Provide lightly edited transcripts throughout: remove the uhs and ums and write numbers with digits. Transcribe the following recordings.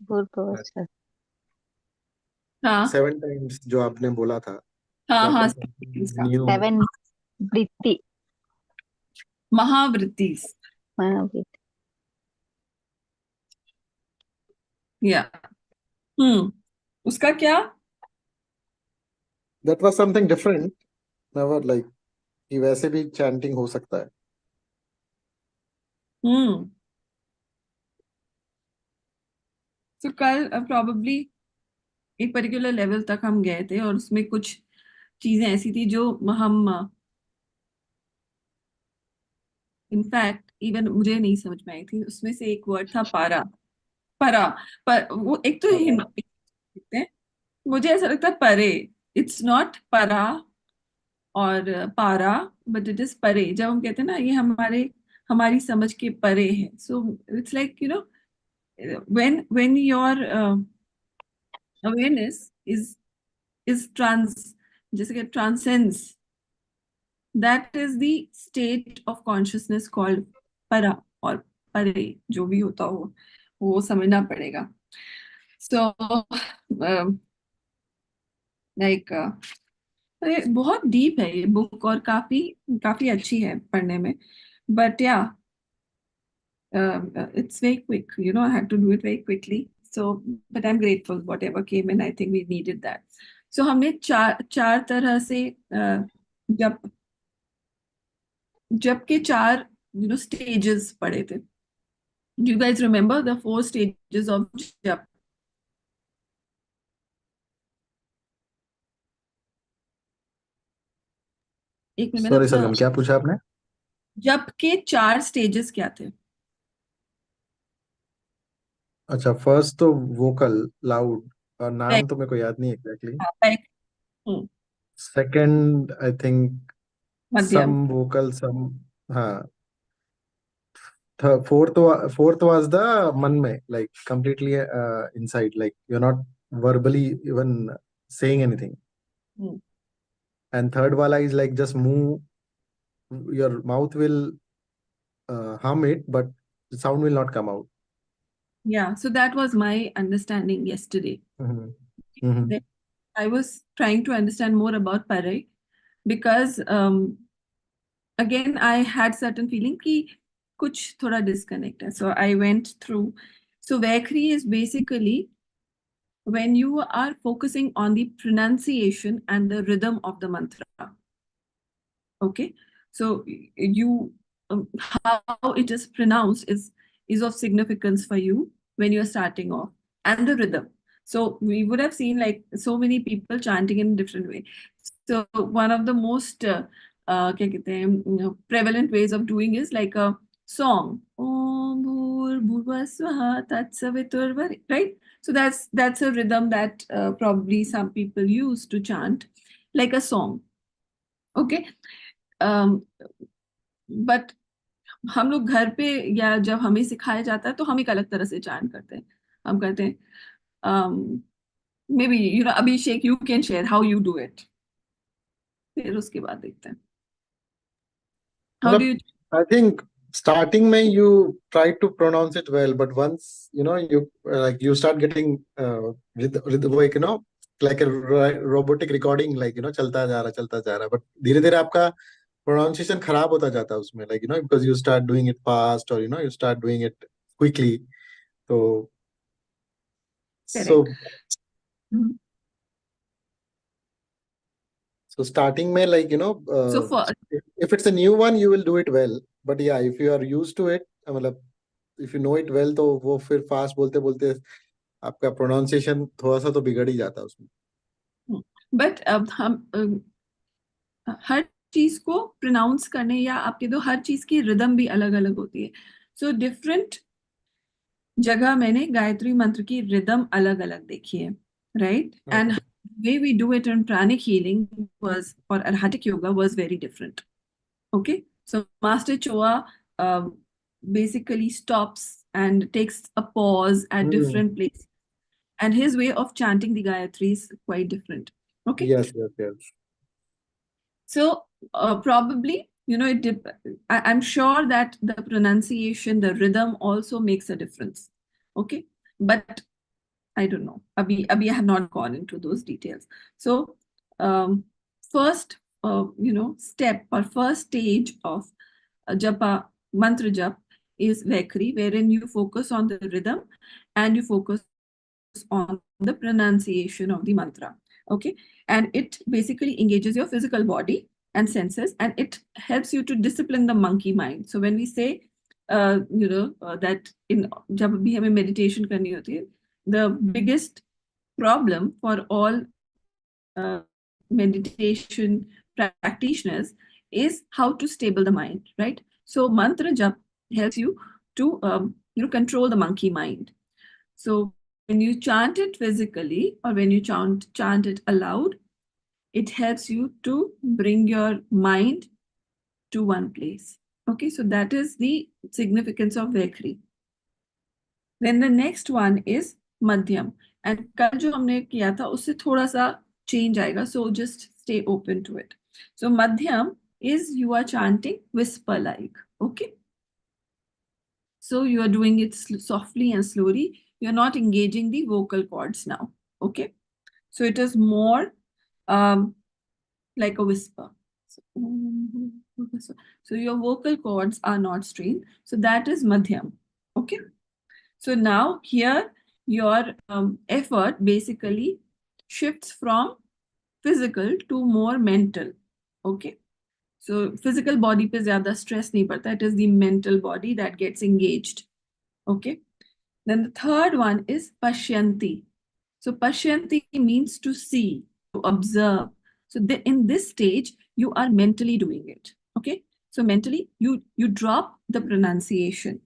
भूर्भुवस्सुः। हाँ 7 times जो आपने बोला था, हाँ that हाँ, is something इसका new. 7 वृत्ति महावृत्ति। महावृत्ति। या उसका क्या? That was something different. Never like कि वैसे भी chanting हो सकता है. तो कल प्रॉबली एक पर्टिकुलर लेवल तक हम गए थे और उसमें कुछ चीजें ऐसी थी जो हम इनफैक्ट इवन मुझे नहीं समझ में आई थी। उसमें से एक वर्ड था पारा। परा। पर वो एक तो लिखते हैं, मुझे ऐसा लगता है परे। इट्स नॉट परा और पारा, बट इट इज परे। जब हम कहते हैं ना ये हमारी समझ के परे है, so it's like you know when your awareness is जैसे कि transcends, that is the state of consciousness called para और परे, जो भी होता हो वो समझना पड़ेगा। so like बहुत डीप है ये बुक और काफी काफी अच्छी है पढ़ने में, बट या it's very quick, I had to do it very quickly. So but I'm grateful whatever came in, I think we needed that. So हमने चार तरह से जब के चार stages पढ़े थे. Do you guys remember the 4 stages of jap? एक मिनट Sorry सरगम, क्या पूछा आपने? जप के 4 stages क्या थे? अच्छा, फर्स्ट तो वोकल लाउड, और नाम तो मेरे को याद नहीं exactly. Second I think some madhyam. Vocal some. हाँ. फोर्थ वाज द मन में, like completely inside, like you are not verbally even saying anything. And third wala is like just move, your mouth will hum it, but the sound will not come out. Yeah, so that was my understanding yesterday. Then I was trying to understand more about Parai because again I had certain feeling कि कुछ थोड़ा disconnect है. So I went through. So Vaikhri is basically when you are focusing on the pronunciation and the rhythm of the mantra. Okay, so you how it is pronounced is of significance for you when you are starting off, and the rhythm. So we would have seen like so many people chanting in different way. So one of the most क्या कहते हैं, prevalent ways of doing is like a song. Om bhurbhuvah swaha tatsaviturvare, right? So that's a rhythm that probably some people use to chant like a song. Okay. But हम लोग घर पे या जब हमें सिखाया जाता है तो हम एक अलग तरह से चांट करते हैं। हम करते हैं may be Abhishek you can share how you do it, फिर उसके बाद देखते हैं how do you. I think starting में you try to pronounce it well, but once you start getting वो एक like a robotic recording, like चलता जा रहा, but धीरे धीरे आपका pronunciation खराब होता जाता है उसमें, like because you start doing it fast, or you start doing it quickly. So so starting में like so for if it's a new one you will do it well, but yeah, if you are used to it, मतलब if you know it well, तो वो फिर fast बोलते बोलते आपका pronunciation थोड़ा सा तो बिगड़ ही जाता है उसमें. बट अब हम हर चीज को प्रोनाउंस करने या आपके दो हर चीज की रिदम भी अलग अलग होती है. सो डिफरेंट जगह मैंने गायत्री मंत्र की रिदम अलग अलग देखी है, right? And way we do it in pranic healing was or arhatic yoga was very different. Okay, so Master Choa basically stops and takes a pause at different places, and his way of chanting the Gayatri is quite different. Okay. Yes. So probably I'm sure that the pronunciation, the rhythm also makes a difference. Okay, but I don't know. Abhi I have not gone into those details. So first, step or first stage of japa, mantra jap is Vaikhari, wherein you focus on the rhythm and you focus on the pronunciation of the mantra. Okay. And it basically engages your physical body and senses, and it helps you to discipline the monkey mind. So when we say, that in jab bhi hame meditation karni hoti hai, the biggest problem for all meditation practitioners is how to stable the mind, right? So mantra jap helps you to control the monkey mind. So when you chant it physically or when you chant it aloud, it helps you to bring your mind to one place. Okay, so that is the significance of Vaikhari. Then the next one is Madhyam. And कल जो हमने किया था उससे थोड़ा सा change आएगा. So just stay open to it. So Madhyam is you are chanting whisper like. Okay. So you are doing it softly and slowly. You're not engaging the vocal cords now. Okay. So it is more like a whisper. So your vocal cords are not strained. So that is Madhyam. Okay. So now here your effort basically shifts from physical to more mental. Okay. So physical body पे ज़्यादा stress नहीं पड़ता. It is the mental body that gets engaged. Okay. Then the third one is Pashyanti. So Pashyanti means to see, to observe. So in this stage, you are mentally doing it. Okay. So mentally, you drop the pronunciation.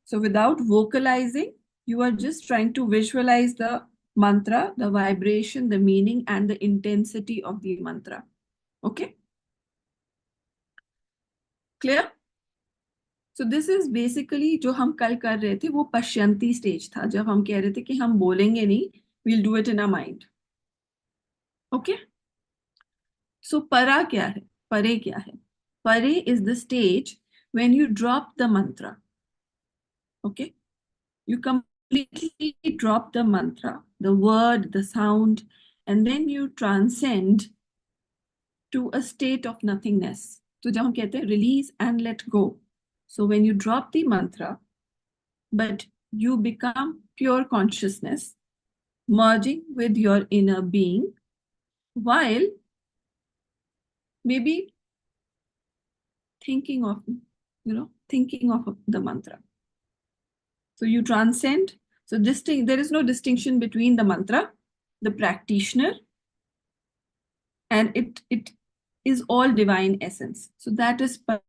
So without vocalizing, you are just trying to visualize the mantra, the vibration, the meaning, and the intensity of the mantra. Okay. Clear? So this is basically जो हम कल कर रहे थे वो पश्यंती stage था जब हम कह रहे थे कि हम बोलेंगे नहीं, we'll do it in our mind. Okay? So para क्या है? परे क्या है? Pare is the stage when you drop the mantra. Okay? You completely drop the mantra, the word, the sound, and then you transcend to a state of nothingness. So जब हम कहते हैं release and let go. So when you drop the mantra, but you become pure consciousness, merging with your inner being, while maybe thinking of the mantra. So you transcend. So there is no distinction between the mantra, the practitioner, and it is all divine essence. So that is pare.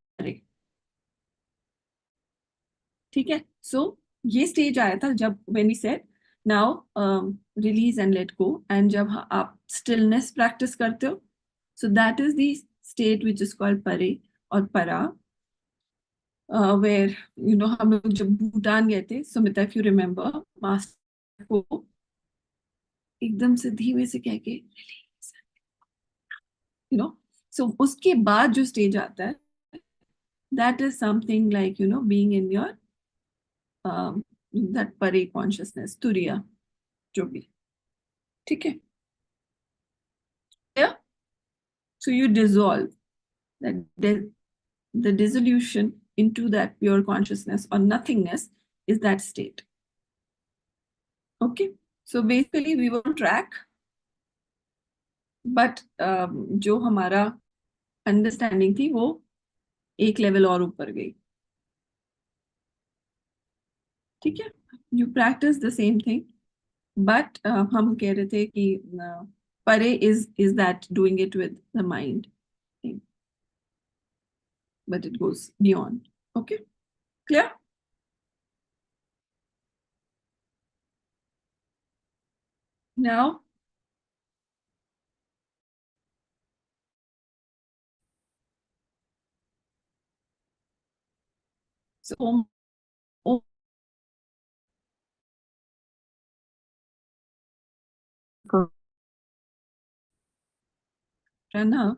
ठीक है? So ये stage आया था जब when we said now release and let go, and जब आप stillness practice करते हो, so that is the state which is called pare or para. Where हम लोग जब भूटान गए थे, Sumita, if you remember, master को एकदम से धीमे से कह के so उसके बाद जो स्टेज आता है, that is something like being in your that pare consciousness, turiya, जो भी, ठीक है? Yeah? So you dissolve that the dissolution into that pure consciousness or nothingness is that state. Okay, so basically we were on track, but जो हमारा understanding थी वो एक level और ऊपर गई. ठीक है? You practice the same thing, but हम कह रहे थे कि परे is that doing it with the mind thing, but it goes beyond. Okay, clear? Now so Om Pranav,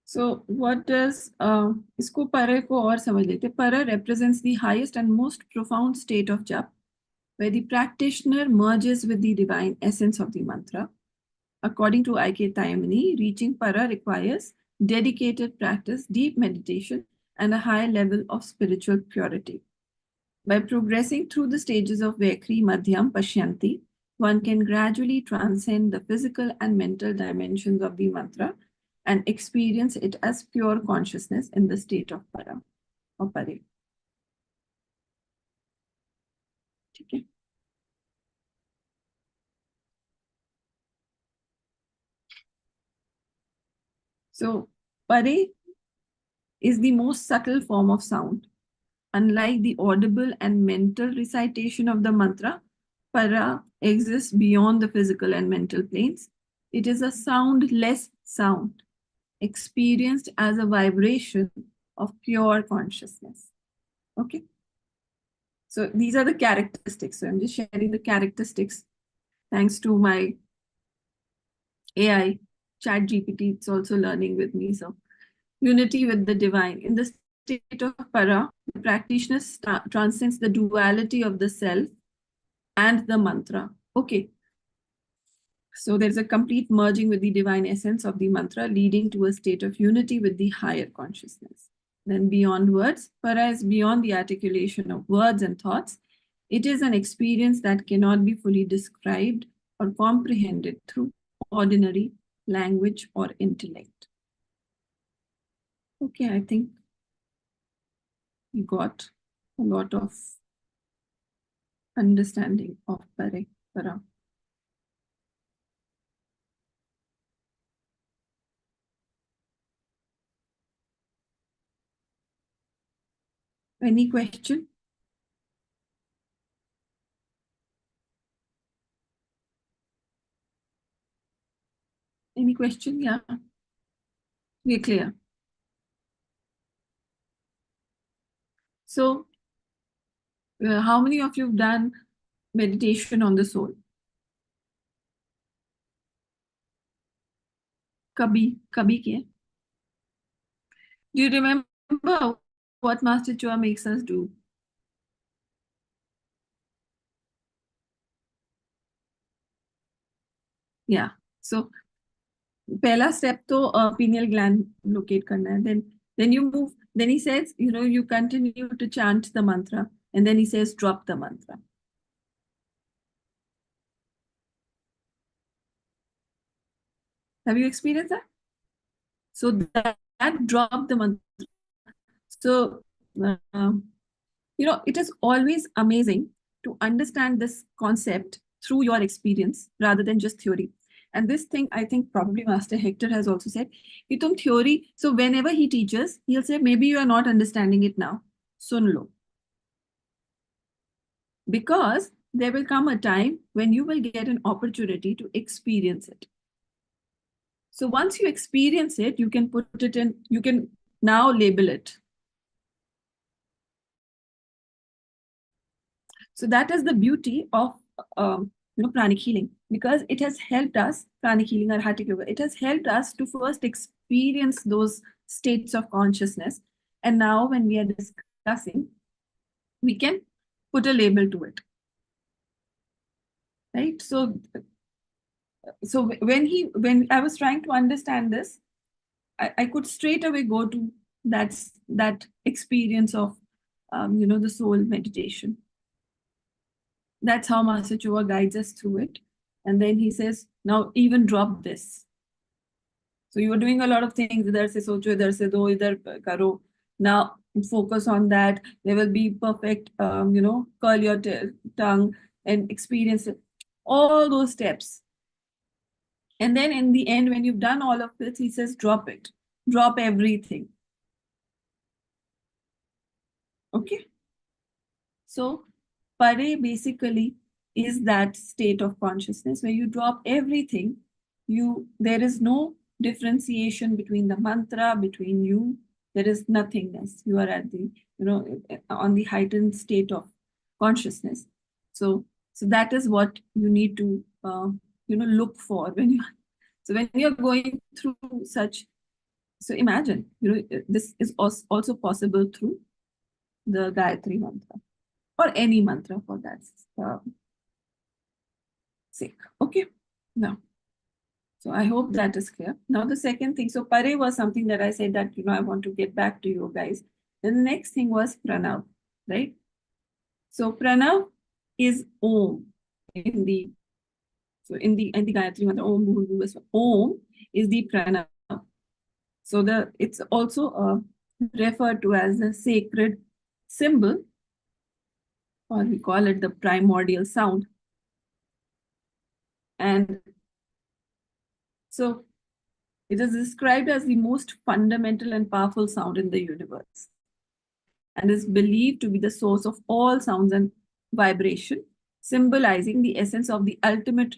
So what does इसको परे को और समझ लेते. Para represents the highest and most profound state of jap, where the practitioner merges with the divine essence of the mantra. According to I.K. Taimani, reaching para requires dedicated practice, deep meditation, and a high level of spiritual purity. By progressing through the stages of Vaikri, Madhyam, Pashyanti, one can gradually transcend the physical and mental dimensions of the mantra and experience it as pure consciousness in the state of para or pare. Okay. So, pare is the most subtle form of sound. Unlike the audible and mental recitation of the mantra, para exists beyond the physical and mental planes. It is a soundless sound, experienced as a vibration of pure consciousness. Okay. So these are the characteristics. So I'm just sharing the characteristics thanks to my AI, ChatGPT. It's also learning with me. So unity with the divine. In the state of para, the practitioner transcends the duality of the self and the mantra. Okay. So there's a complete merging with the divine essence of the mantra, leading to a state of unity with the higher consciousness. Then beyond words, para is beyond the articulation of words and thoughts. It is an experience that cannot be fully described or comprehended through ordinary language or intellect. Okay, I think we got a lot of understanding of para. Any question? Any question? Yeah. We're clear. So, how many of you have done meditation on the soul? Kabhi kiye? Do you remember what Master Chua makes us do? Yeah. So, pehla step to pineal gland locate karna hai. Then you move. Then he says, you continue to chant the mantra, and then he says, drop the mantra. Have you experienced that? So that drop the mantra. So, it is always amazing to understand this concept through your experience rather than just theory. And this thing, I think probably Master Hector has also said, theory. So whenever he teaches, he'll say, maybe you are not understanding it now. Sun lo. Because there will come a time when you will get an opportunity to experience it. So once you experience it, you can put it in, you can now label it. So that is the beauty of pranic healing, because it has helped us, pranic healing or Hatha Yoga, it has helped us to first experience those states of consciousness. And now when we are discussing, we can put a label to it. Right? So when I was trying to understand this, I could straight away go to that experience of the soul meditation. That's how Master Chua guides us through it. And then he says, now even drop this. So you were doing a lot of things. Idhar se socho, idhar se do, idhar karo. Now focus on that. There will be perfect, curl your tongue and experience it. All those steps. And then in the end, when you've done all of this, he says, drop it. Drop everything. Okay. So pare basically is that state of consciousness where you drop everything. There is no differentiation between the mantra, between you. There is nothingness. You are at the, on the heightened state of consciousness. So that is what you need to, look for when you're going through such So imagine, this is also possible through the Gayatri Mantra or any mantra for that sake. Okay, now, so I hope that is clear. Now the second thing, so Pare was something that I said that, I want to get back to you guys. Then the next thing was Pranav, right? So Pranav is Om in the Gayatri Mantra. Om is the Pranav. So it's also referred to as a sacred symbol, or we call it the primordial sound. And so it is described as the most fundamental and powerful sound in the universe, and is believed to be the source of all sounds and vibration, symbolizing the essence of the ultimate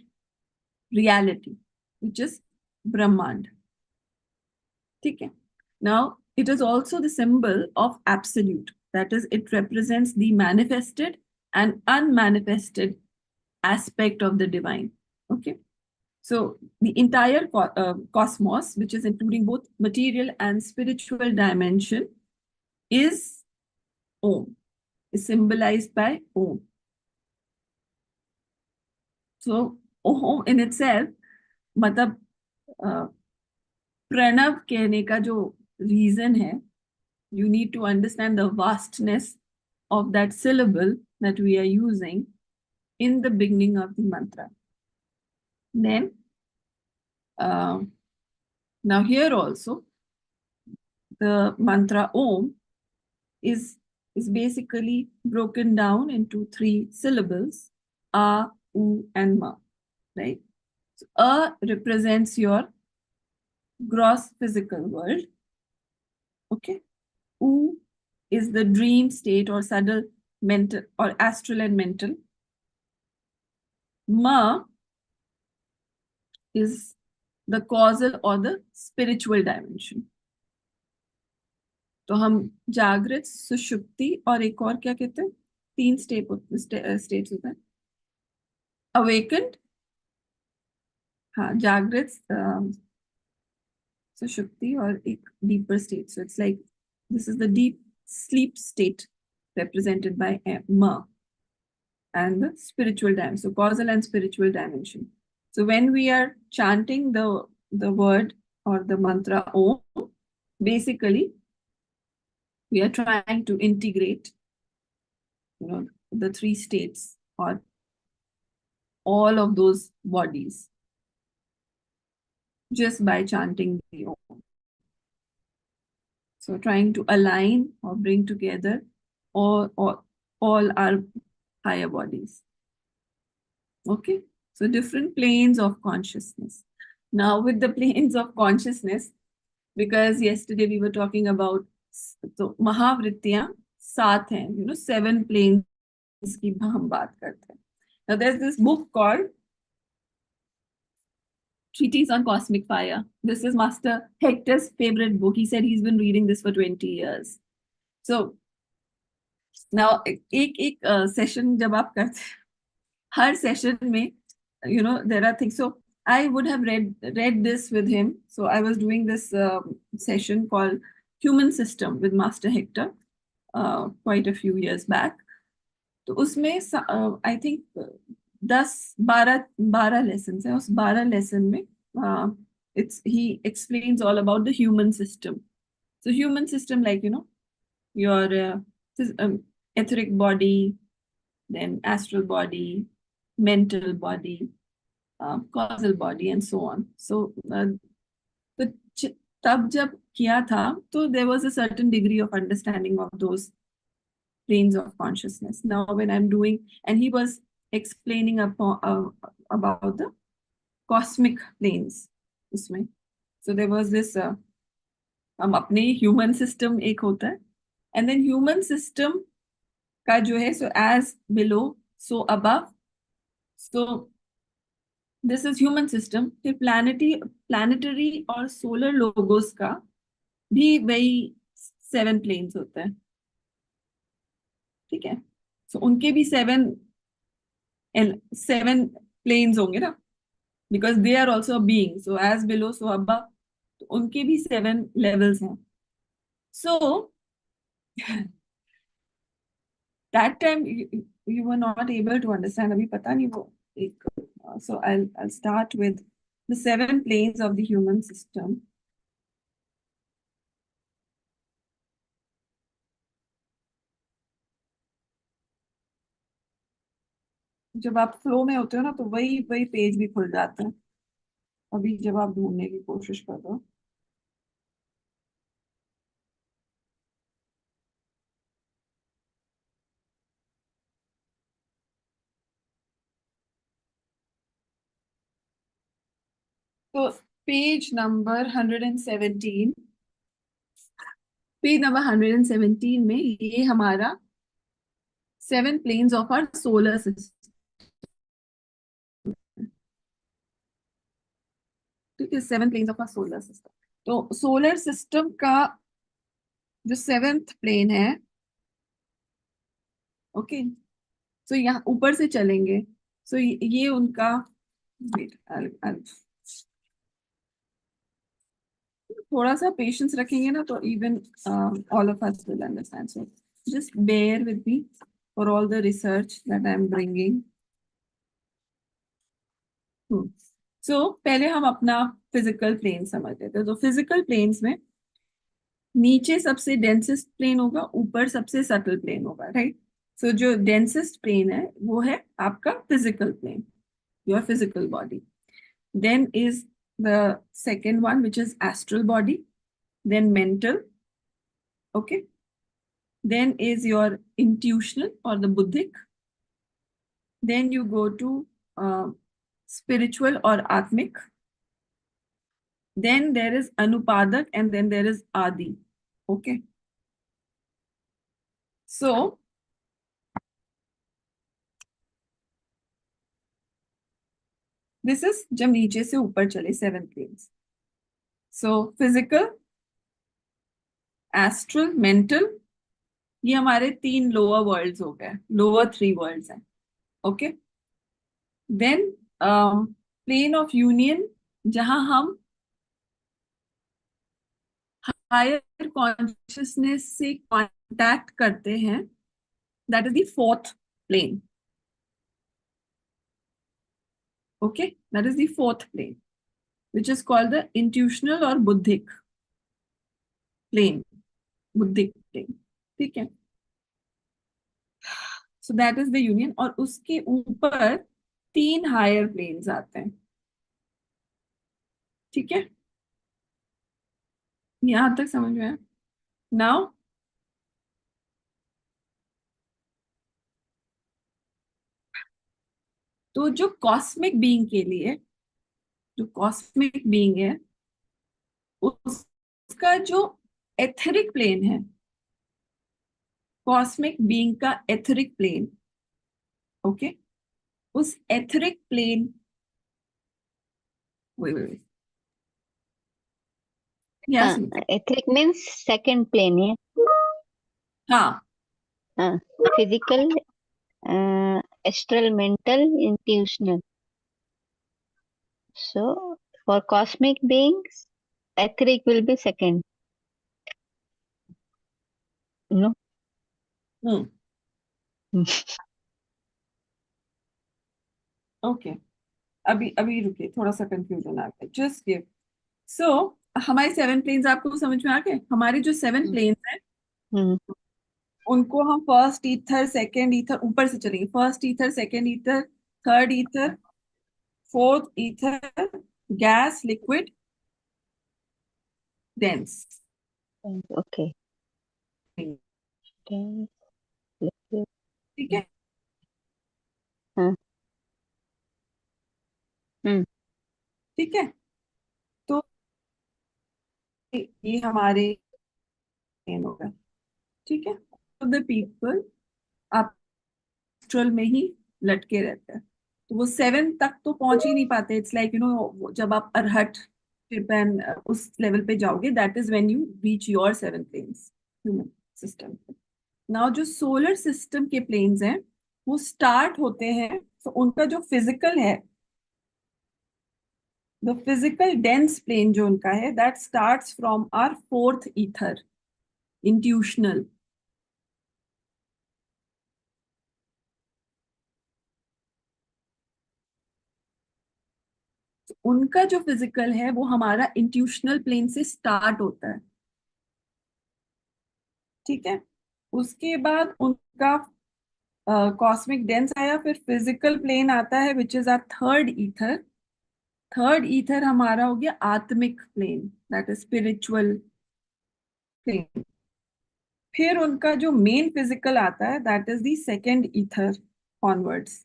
reality, which is Brahmand. Okay. Now, it is also the symbol of absolute. That is, it represents the manifested and unmanifested aspect of the divine. Okay. So the entire cosmos, which is including both material and spiritual dimension, is Om, is symbolized by Om. So Om in itself, मतलब प्रणव कहने का जो reason है, you need to understand the vastness of that syllable that we are using in the beginning of the mantra. Then, now here also, the mantra Om is basically broken down into 3 syllables, A, U, and Ma, right? So, A represents your gross physical world. Okay. U is the dream state or subtle mental or astral and mental. Ma is the causal or the spiritual dimension. तो हम जागृत, सुषुप्ति और एक और क्या कहते हैं, 3 स्टेट्स होते हैं. Awakened, हाँ, जागृत, सुषुप्ति और एक deeper state. So it's like this is the deep sleep state represented by Ma, and the spiritual dimension. So causal and spiritual dimension. So when we are chanting the word or the mantra Om, basically we are trying to integrate, the 3 states or all of those bodies just by chanting the Om. So trying to align or bring together all our higher bodies. Okay, so different planes of consciousness. Now with the planes of consciousness, because yesterday we were talking about, so Mahavrittiyan 7 हैं, 7 planes की हम बात करते हैं. Now there's this book called Treatise on Cosmic Fire. This is Master Hector's favorite book. He said he's been reading this for 20 years. So now एक session जब आप करते हैं, हर session में, there are things. So I would have read this with him. So I was doing this session called Human System with Master Hector quite a few years back. तो उसमें I think 10-12 lessons है. उस 12 lesson में he explains all about the human system. So human system, like, your etheric body, then astral body, mental body, causal body, and so on. So तब जब किया था, तो there was a certain degree of understanding of those planes of consciousness. Now when I'm doing, and he was explaining about the cosmic planes उसमें. So there was this हम अपने human system एक होता है, and then human system का जो है, so as below, so above. So this is human system. फिर planetary और solar logos का भी वही 7 planes होता है. ठीक है. So उनके भी 7 planes होंगे ना, because they are also a being. So as below, so above. तो उनके भी 7 लेवल्स हैं. So that time you were not able to understand. अभी पता नहीं वो एक. So I'll start with the 7 planes of the human system. जब आप फ्लो में होते हो ना तो वही पेज भी खुल जाता है. अभी जब आप ढूंढने की कोशिश कर रहे हो. तो पेज नंबर 117. पेज नंबर 117 में ये हमारा 7 planes of our solar system. ठीक है, 7 planes of our solar system. तो सोलर सिस्टम का जो 7th प्लेन है, ओके, सो यहाँ ऊपर से चलेंगे. सो ये उनका, wait, थोड़ा सा पेशेंस रखेंगे ना तो even all of us will understand. So just bear with me for all the research that I am bringing. So पहले हम अपना फिजिकल प्लेन समझ लेते हैं. तो फिजिकल प्लेन्स में नीचे सबसे डेंसेस्ट प्लेन होगा, ऊपर सबसे सटल प्लेन होगा, राइट. सो जो डेंसेस्ट प्लेन है वो है आपका physical plane, your physical body. Then is the second one which is astral body, then mental, okay, then is your intuitional or the buddhic, then you go to spiritual or atmic, then there is anupadak, and then there is adi. Okay, so this is जब नीचे से ऊपर चले 7 planes. So physical, astral, mental, ये हमारे 3 lower worlds हो गए, lower 3 worlds हैं. Okay, then plane of union, जहां हम हायर कॉन्शियसनेस से कांटेक्ट करते हैं, that is the 4th plane. Okay, that is the 4th plane which is called the intuitional or buddhic plane. बुद्धिक plane, ठीक है. So that is the union. और उसके ऊपर 3 हायर प्लेन्स आते हैं, ठीक है. यहां तक समझ में आया? नाउ तो जो कॉस्मिक बीइंग के लिए, जो कॉस्मिक बीइंग है, उसका जो एथरिक प्लेन है, कॉस्मिक बीइंग का एथरिक प्लेन, ओके, उस etheric plane, Etheric means second plane, yeah. हाँ, Physical, astral, mental, intuitional. So for cosmic beings, etheric will be second. No. Okay, अभी रुकिए, थोड़ा सा कंफ्यूजन आ गया. Just give. सो हमारे 7 प्लेन्स आपको समझ में आ गए. हमारे जो 7 प्लेन्स हैं, उनको हम फर्स्ट ईथर, सेकेंड ईथर, ऊपर से चलेंगे. First ether, second ether, third ether, fourth ether, gas, liquid, dense. Okay. Dense, liquid. ठीक है. हाँ. ठीक है, तो ये हमारे प्लेन हो गए, ठीक है. तो द पीपल आप एस्ट्रल में ही लटके रहते हैं, तो वो 7 तक तो पहुंच ही नहीं पाते. इट्स लाइक यू नो, जब आप अरहट एंड उस लेवल पे जाओगे, that is when you reach your 7 planes human system. Now जो सोलर सिस्टम के प्लेन्स हैं वो स्टार्ट होते हैं, तो उनका जो फिजिकल है the physical dense plane जो उनका है, that starts from our fourth ether, intuitional. उनका जो फिजिकल है वो हमारा इंट्यूशनल प्लेन से स्टार्ट होता है, ठीक है। उसके बाद उनका कॉस्मिक डेंस आया, फिर फिजिकल प्लेन आता है which is our third ether. Third ether हमारा हो गया आत्मिक plane, that is spiritual plane. फिर उनका जो मेन फिजिकल आता है that is the second ether onwards.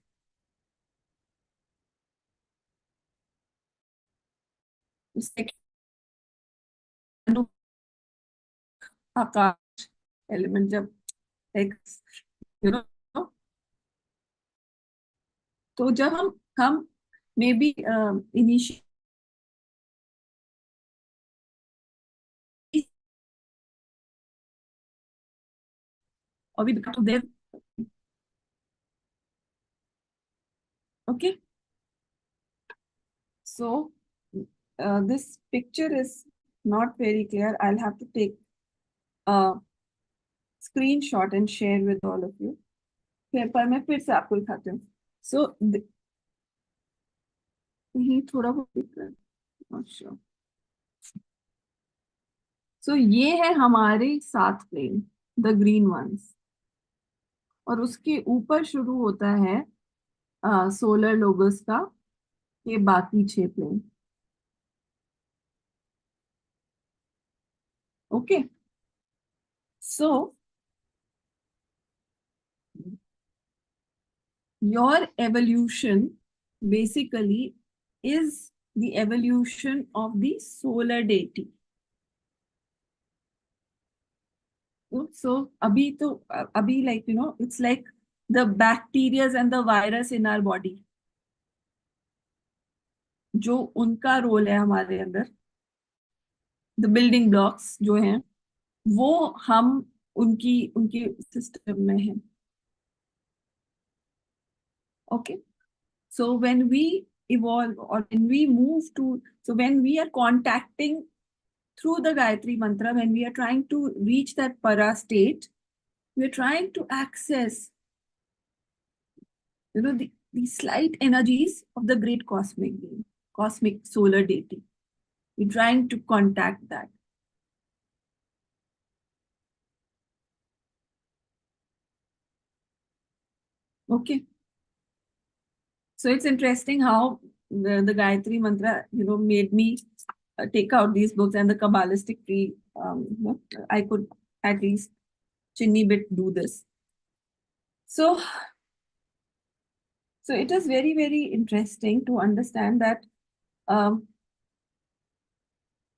Akash element जब एक यू नो, तो जब हम may be initial or we become there. Okay. So this picture is not very clear. I'll have to take a screenshot and share with all of you. पर मैं फिर से आपको दिखाती हूँ. So ये थोड़ा बहुत not sure. So ये है हमारे 7 प्लेन, the green ones. और उसके ऊपर शुरू होता है सोलर लोगस का ये बाकी 6 plane. Okay. So your evolution basically is the evolution of the solar deity. So abhi like it's like the bacteria and the virus in our body. जो उनका रोल है हमारे अंदर, the building blocks जो हैं वो हम उनके सिस्टम में हैं. Okay. So when we evolve or when we move to, so when we are contacting through the Gayatri Mantra, when we are trying to reach that para state, we are trying to access, the slight energies of the great cosmic being, cosmic solar deity. We're trying to contact that. Okay. So it's interesting how the Gayatri Mantra, made me take out these books and the Kabbalistic tree. I could at least chinny bit do this. So it is very, very interesting to understand that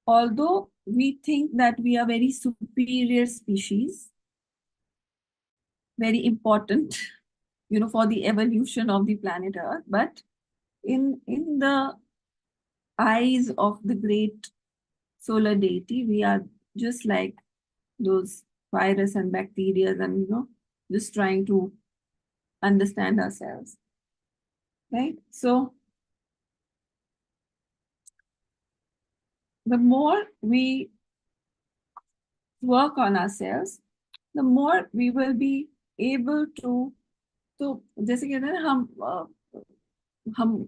although we think that we are very superior species, very important, for the evolution of the planet Earth, but in the eyes of the great solar deity, we are just like those virus and bacteria and, just trying to understand ourselves, right? So the more we work on ourselves, the more we will be able to, तो जैसे कहते हैं हम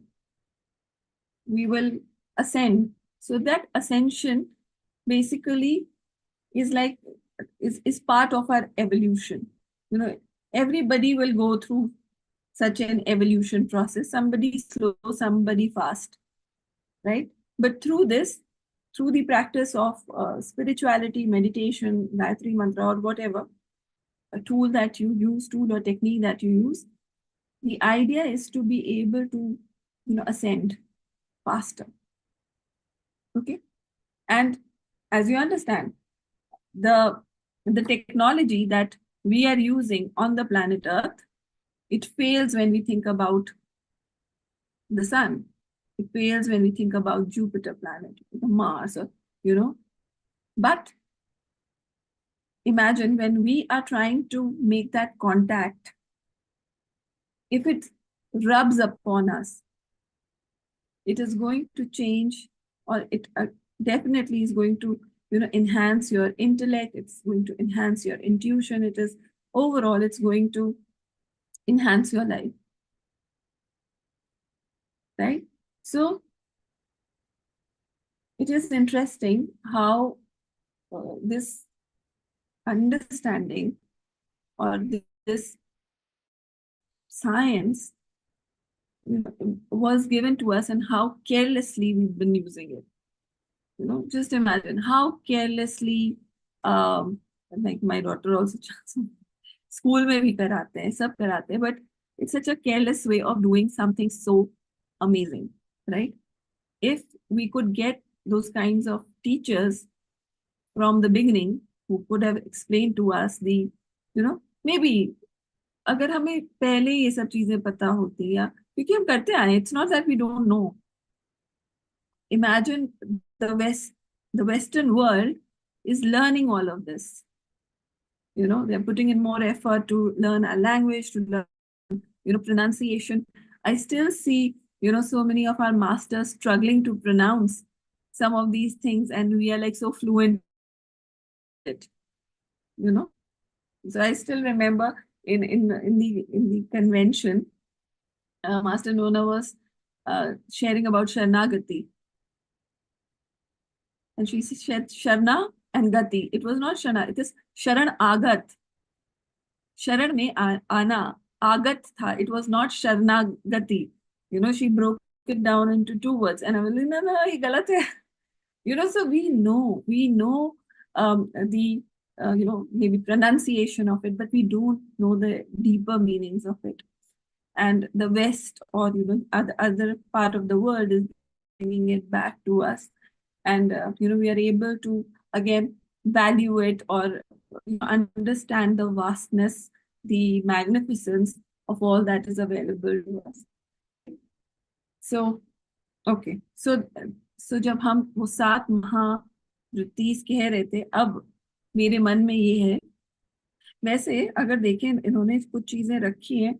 we will ascend. So that ascension basically is like is part of our evolution. Everybody will go through such an evolution process. Somebody slow, somebody fast, right? But through the practice of spirituality, meditation, Gayatri Mantra, or whatever, a tool that you use, tool or technique that you use, the idea is to be able to, ascend faster. Okay. And as you understand, the technology that we are using on the planet Earth, it fails when we think about the sun. It fails when we think about Jupiter planet, Mars, or, But imagine when we are trying to make that contact, if it rubs upon us, it is going to change, or it definitely is going to, enhance your intellect. It's going to enhance your intuition. It is overall, it's going to enhance your life, right? So it is interesting how this understanding or this science was given to us, and how carelessly we've been using it. Just imagine how carelessly, like my daughter also, school में भी कराते हैं, सब कराते हैं, but it's such a careless way of doing something so amazing, right? If we could get those kinds of teachers from the beginning who could have explained to us the, maybe अगर हमें पहले ये सब चीजें पता होती, या क्योंकि हम करते आए, it's not that we don't know. Imagine the Western world is learning all of this. They're putting in more effort to learn a language, to learn, pronunciation. I still see, so many of our masters struggling to pronounce some of these things, and we are like so fluent in it. So I still remember in the convention, Master Nona was sharing about Sharanagati. And she said Sharna and Gati. It was not Shana, it is Sharan Agat. Sharan mein Ana, Agat tha. It was not Sharna Gati. She broke it down into two words. And I was like, no, ye galat hai. So we know the, maybe pronunciation of it, but we don't know the deeper meanings of it. And the West, or, other part of the world is bringing it back to us. And, we are able to, again, value it, or understand the vastness, the magnificence of all that is available to us. So, okay. So जब हम वो 7 महावृत्तिस कह रहे थे, अब मेरे मन में ये है, वैसे अगर देखें, इन्होंने कुछ चीजें रखी हैं,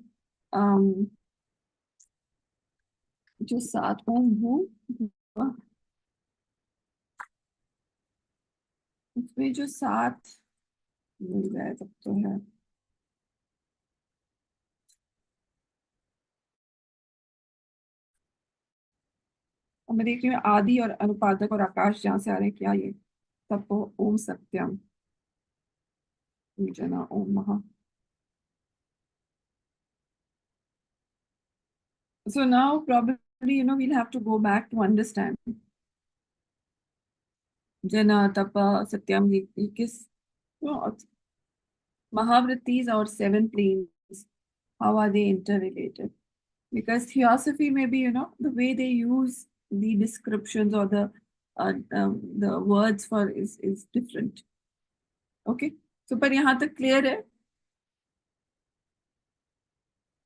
जो 7 ओम भू, उसमें जो 7 मिल जाए तब तो है। अब मैं देख रही हूँ आदि और अनुपादक और आकाश जहाँ से आ रहे हैं, क्या ये तब ओम सत्यम जना ओम महा। So now probably, we'll have to go back to understand Jana, Tapa, Satyam, Kis, Mahavrittis or 7 planes, how are they interrelated? Because theosophy may be, the way they use the descriptions or the words for is different. Okay, so पर यहाँ तक clear है,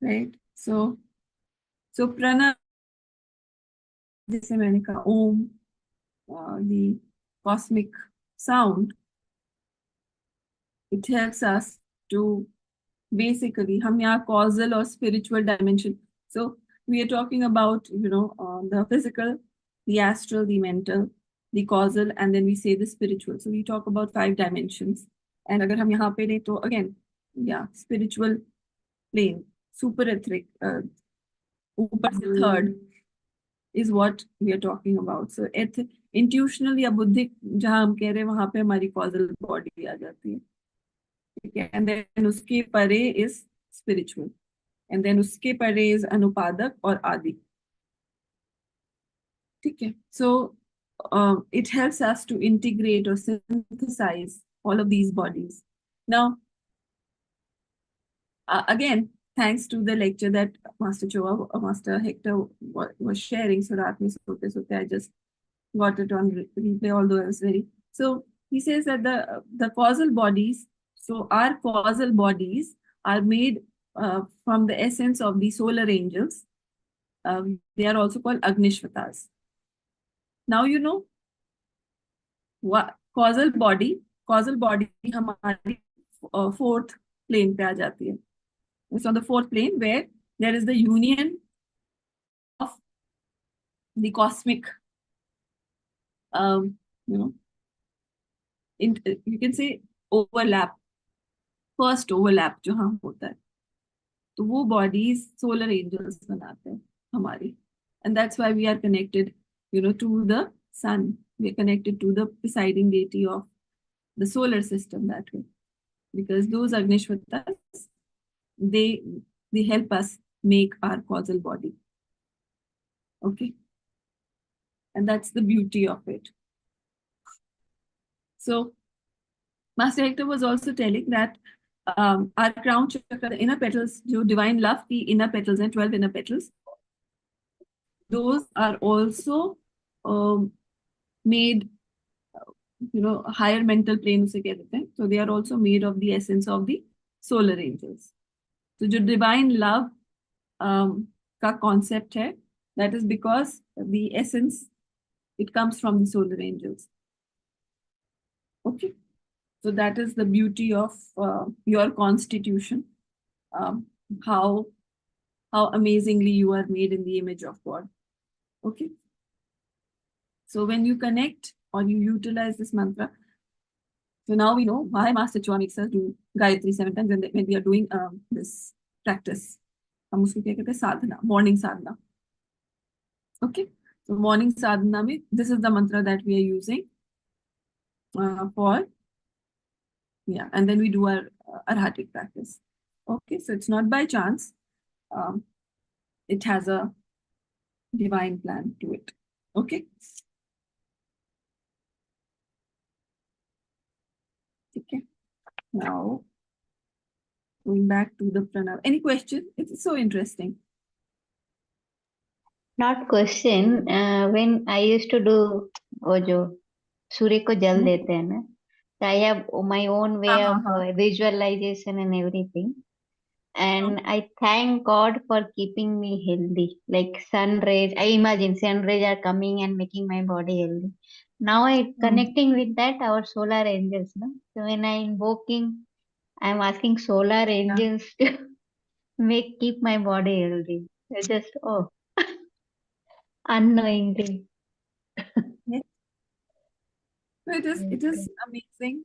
right? So prana, जैसे मैंने कहा ओम, the cosmic sound, it helps us to basically, हम यहाँ causal or spiritual dimension. So we are talking about, the physical, the astral, the mental, the causal, and then we say the spiritual. So we talk about 5 dimensions. And अगर हम यहाँ पे ले तो again, spiritual plane, super etheric, ऊपर से 3rd is what we are talking about. So intuitional या बुद्धिक जहाँ हम कह रहे हैं, वहाँ पे हमारी causal body आ जाती है, ठीक है? And then उसके परे is spiritual, and then उसके परे is अनुपादक और आदि, ठीक है? So it helps us to integrate or synthesize all of these bodies. Now, again, thanks to the lecture that Master Hector was sharing, so रात में सोते I just got it on replay, although I was very. So he says that the causal bodies, so our causal bodies are made from the essence of the solar angels. They are also called Agnishvatas. Now what causal body हमारी 4th plane पे आ जाती है. It's on the 4th plane where there is the union of the cosmic, you know, you can say overlap, first overlap जहाँ होता है, तो वो bodies solar angels बनाते हैं हमारी, and that's why we are connected, to the sun. We are connected to the presiding deity of the solar system that way, because those Agnishvatas, they help us make our causal body. Okay, and that's the beauty of it. So Master Hector was also telling that our crown chakra, the inner petals, जो divine love की inner petals and 12 inner petals, those are also made, higher mental plane उसे कह देते हैं. So they are also made of the essence of the solar angels. So जो divine love का concept है, that is because the essence, it comes from the solar angels. Okay. So that is the beauty of your constitution, how amazingly you are made in the image of God. Okay. So when you connect or you utilize this mantra, so now we know why Master Chua makes us do Gayatri 7 times when we are doing this practice. हम उसको क्या कहते हैं? Sadhana, morning sadhana. Okay. So morning sadhana में, this is the mantra that we are using for. Yeah, and then we do our arhatic practice. Okay, so it's not by chance. It has a divine plan to it. Okay. Okay. Now, going back to the pranav. Any question? It's so interesting. Not question. When I used to do वो जो सूर्य को जल देते हैं ना, so I have my own way of visualization and everything. And I thank God for keeping me healthy. Like sun rays, I imagine sun rays are coming and making my body healthy. Now I connecting with that our solar angels. No? So when I invoking, I'm asking solar angels to keep my body healthy. It's just unknowingly. Yes. So it is amazing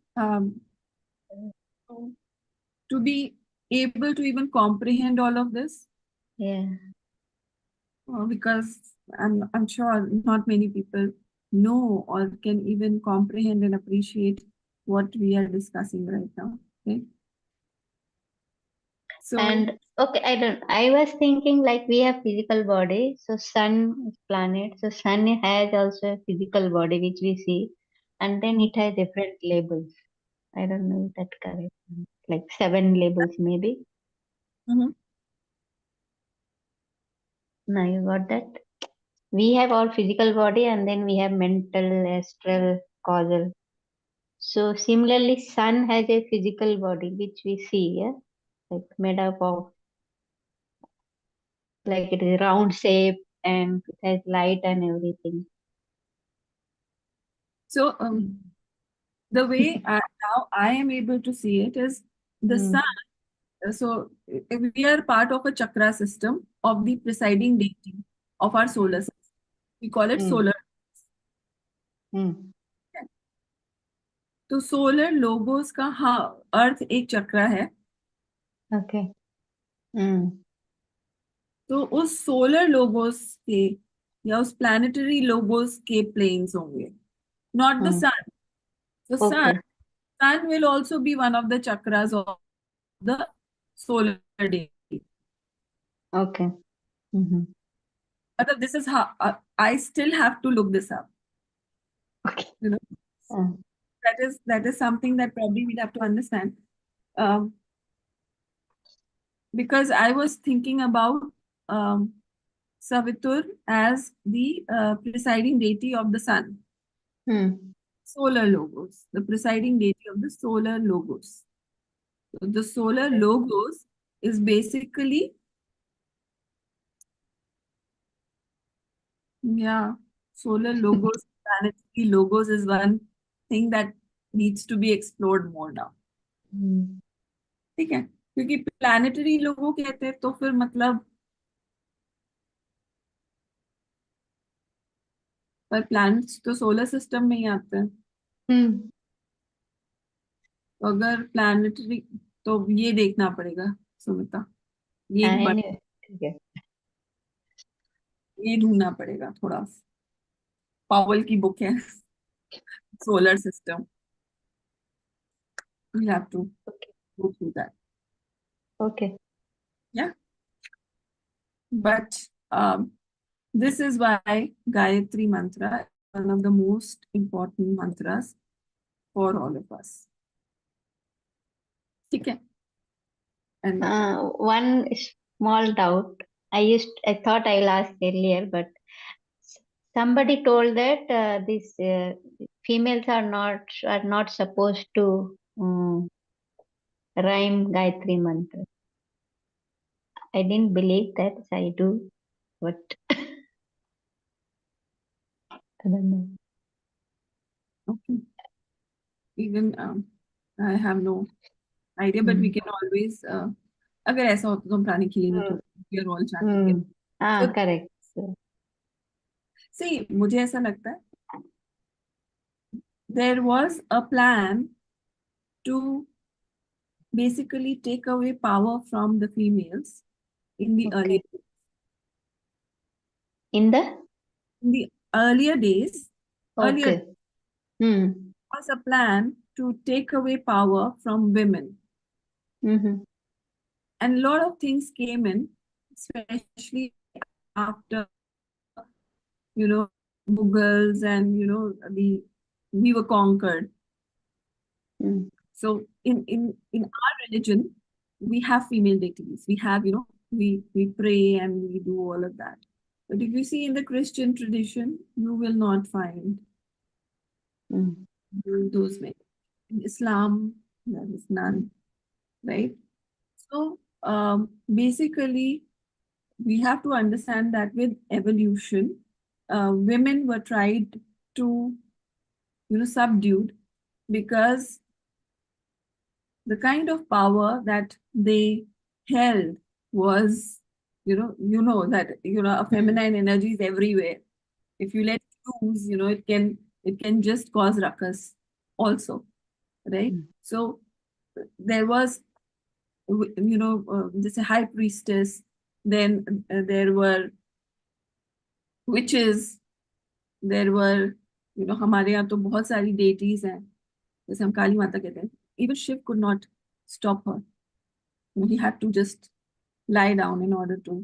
to be able to even comprehend all of this. Yeah. Because I'm sure not many people know or can even comprehend and appreciate what we are discussing right now. Okay. So And okay, I was thinking like we have physical body, so sun is planet, so sun has also a physical body which we see, and then it has different labels. I don't know if that's correct. Like 7 labels maybe. Now you got that? We have all physical body and then we have mental, astral, causal. So similarly, sun has a physical body which we see, yeah, like made up of, like it is round shape and it has light and everything. So the way now I am able to see it is the sun. So we are part of a chakra system of the presiding deity of our solar system. We call it solar. तो solar logos का अर्थ एक चक्र है. Okay. तो उस solar logos के या उस प्लैनेटरी लोगोस के प्लेन्स होंगे, not the sun. The sun will also be one of the chakras of the solar deity. Okay. But this is how I still have to look this up. Okay. That is something that probably we'll have to understand. Because I was thinking about Savitur as the presiding deity of the sun. Solar logos, the presiding deity of the solar logos. So the solar logos is basically, solar logos, planetary logos is one thing that needs to be explored more now. ठीक है, क्योंकि planetary लोगों कहते हैं तो फिर मतलब पर प्लैनेट्स तो सोलर सिस्टम में ही आते हैं। तो अगर प्लैनेटरी, तो ये देखना पड़ेगा सुमिता, ये एक anyway, ठीक है। ये ढूंढना पड़ेगा थोड़ा। पावल की बुक है solar system, you have to go through that. Okay. Yeah, but this is why Gayatri Mantra is one of the most important mantras for all of us. Okay. And One small doubt. I thought I'll ask earlier, but somebody told that these females are not supposed to rhyme Gayatri Mantra. I didn't believe that. So I do, but I don't know. okay. Even I have no idea, but we can always, अगर ऐसा होता तो हम प्राणी खिली में थोड़ा, we are all chanting it. So, Correct. see, मुझे ऐसा लगता है there was a plan to basically take away power from the females in the earlier days. In the earlier days, okay. was a plan to take away power from women. Mm-hmm. And a lot of things came in, especially after, Mughals and, we were conquered. So in our religion, we have female deities. We have, we pray and we do all of that. But if you see in the Christian tradition, you will not find those men. In Islam, there is none, right? So basically, we have to understand that with evolution, women were tried to, subdued, because the kind of power that they held was, that, a feminine energy is everywhere. If you let it loose, it can just cause ruckus also, right? So there was, this high priestess, then there were witches, there were, हमारे यहाँ तो बहुत सारी deities हैं, जैसे हम काली माता कहते हैं. Even Shiv could not stop her. He had to just lie down in order to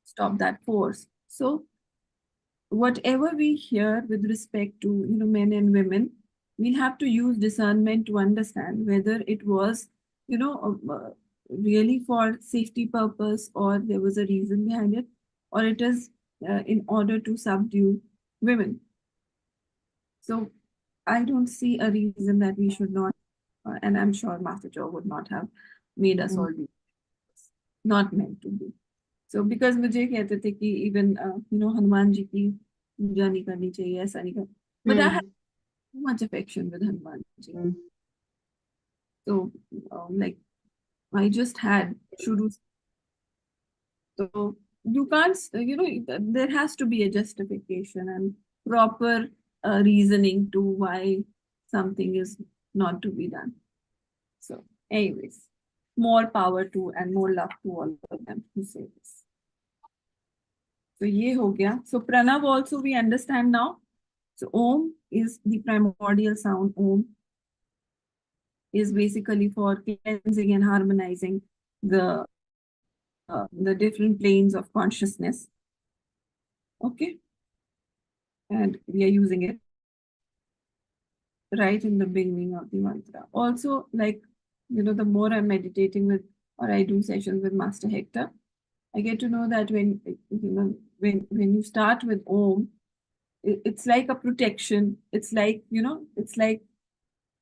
stop that force. So whatever we hear with respect to, men and women, we'll have to use discernment to understand whether it was, really for safety purpose, or there was a reason behind it, or it is in order to subdue women. So I don't see a reason that we should not, and I'm sure Master Joe would not have made us all do this. Not meant to be. So because मुझे कहते थे कि even Hanuman ji की पूजा नहीं करनी चाहिए, ऐसा नहीं कर. But I have too much affection with Hanuman ji. So like I just had shuru. So you can't, there has to be a justification and proper reasoning to why something is not to be done. So anyways, more power to and more love to all of them who say this. So ye ho gaya. So pranav also we understand now. So Om is the primordial sound. Om is basically for cleansing and harmonizing the different planes of consciousness. Okay. And we are using it right in the beginning of the mantra. Also, like, the more I'm meditating with, or I do sessions with Master Hector, I get to know that when you start with Om, it's like a protection. It's like,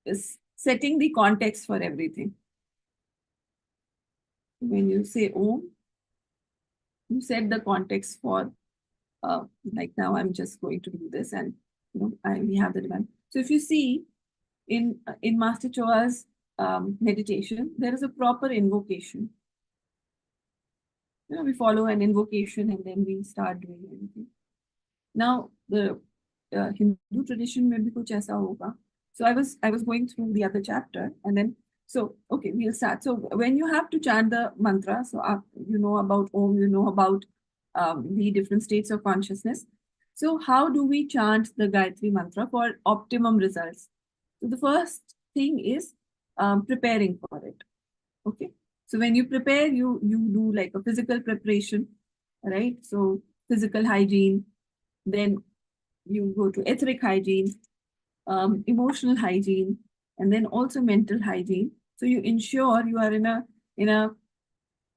it's setting the context for everything. When you say Om, you set the context for, like now I'm just going to do this, and we have the demand. So if you see in Master Choa's meditation, there is a proper invocation. We follow an invocation and then we start doing anything. Now, the Hindu tradition में भी कुछ ऐसा होगा. So I was going through the other chapter, and then okay, we'll start. So when you have to chant the mantra, so you know about Om, you know about the different states of consciousness. So how do we chant the Gayatri Mantra for optimum results? So the first thing is preparing for it. Okay. So when you prepare, you do like a physical preparation, right? So physical hygiene, then you go to etheric hygiene, emotional hygiene, and then also mental hygiene. So you ensure you are in a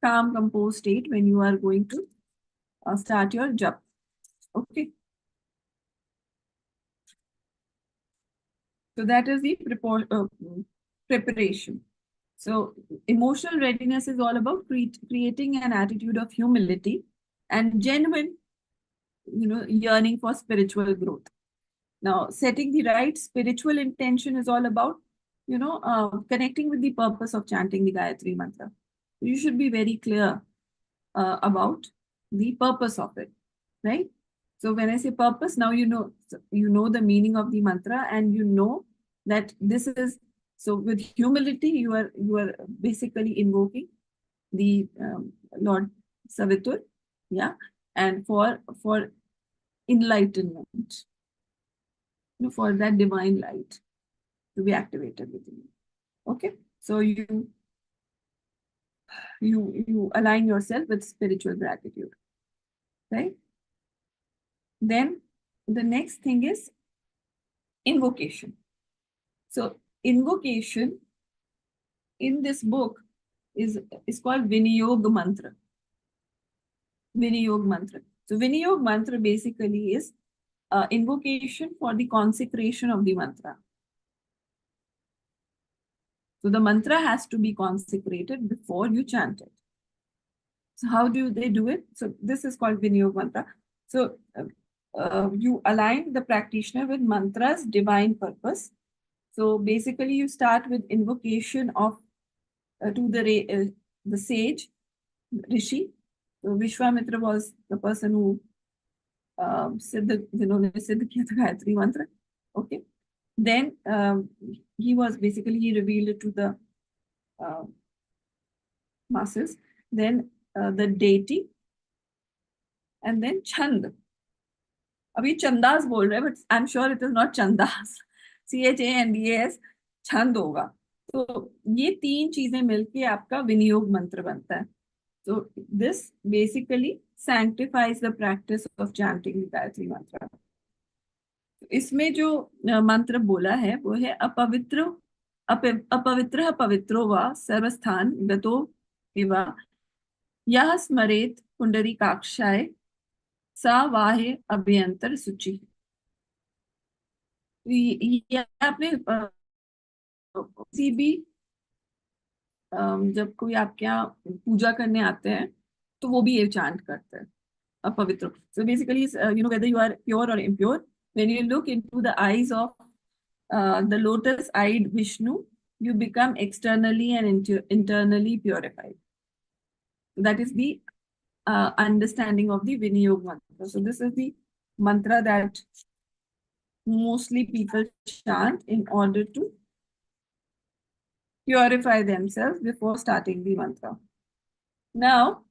calm, composed state when you are going to start your jap. Okay. So that is the preparation. So emotional readiness is all about creating an attitude of humility and genuine, yearning for spiritual growth. Now, setting the right spiritual intention is all about, connecting with the purpose of chanting the Gayatri Mantra. You should be very clear about the purpose of it, right? So when I say purpose, now you know the meaning of the mantra, and you know that this is, so with humility, you are basically invoking the Lord Savitur, yeah, and for enlightenment, for that divine light to be activated within you. Okay, so you align yourself with spiritual gratitude, right? Then the next thing is invocation. So invocation in this book is called Viniyog Mantra. Viniyog Mantra. So Viniyog Mantra basically is invocation for the consecration of the mantra. So the mantra has to be consecrated before you chant it. So how do they do it? So this is called Viniyog Mantra. So you align the practitioner with mantra's divine purpose. So basically you start with invocation of to the sage, Rishi. So Vishwamitra was the person who said the Gayatri Mantra. Okay. Then he revealed it to the masses. Then the deity, and then Chand. अभी चंदास बोल रहे हैं, but I'm sure it is not Chandas. CHANDAS, छंद होगा. तो ये तीन चीजें मिलके आपका विनियोग मंत्र बनता है. So this basically sanctifies the practice of chanting the Gayatri Mantra. इसमें जो मंत्र बोला है वो है अपवित्र पवित्रो वा सर्वस्थान गतो विवा यह स्मरेत पुंडरीकाक्षाय सा वाहे अभ्यंतर सूचि. ये आपने किसी भी जब कोई आपके यहाँ पूजा करने आते हैं तो वो भी ये चांट करते हैं अपवित्र. So basically, whether you are pure or impure, when you look into the eyes of the lotus-eyed Vishnu, you become externally and internally purified. That is the understanding of the Viniyog Mantra. So this is the mantra that mostly people chant in order to purify themselves before starting the mantra. Now,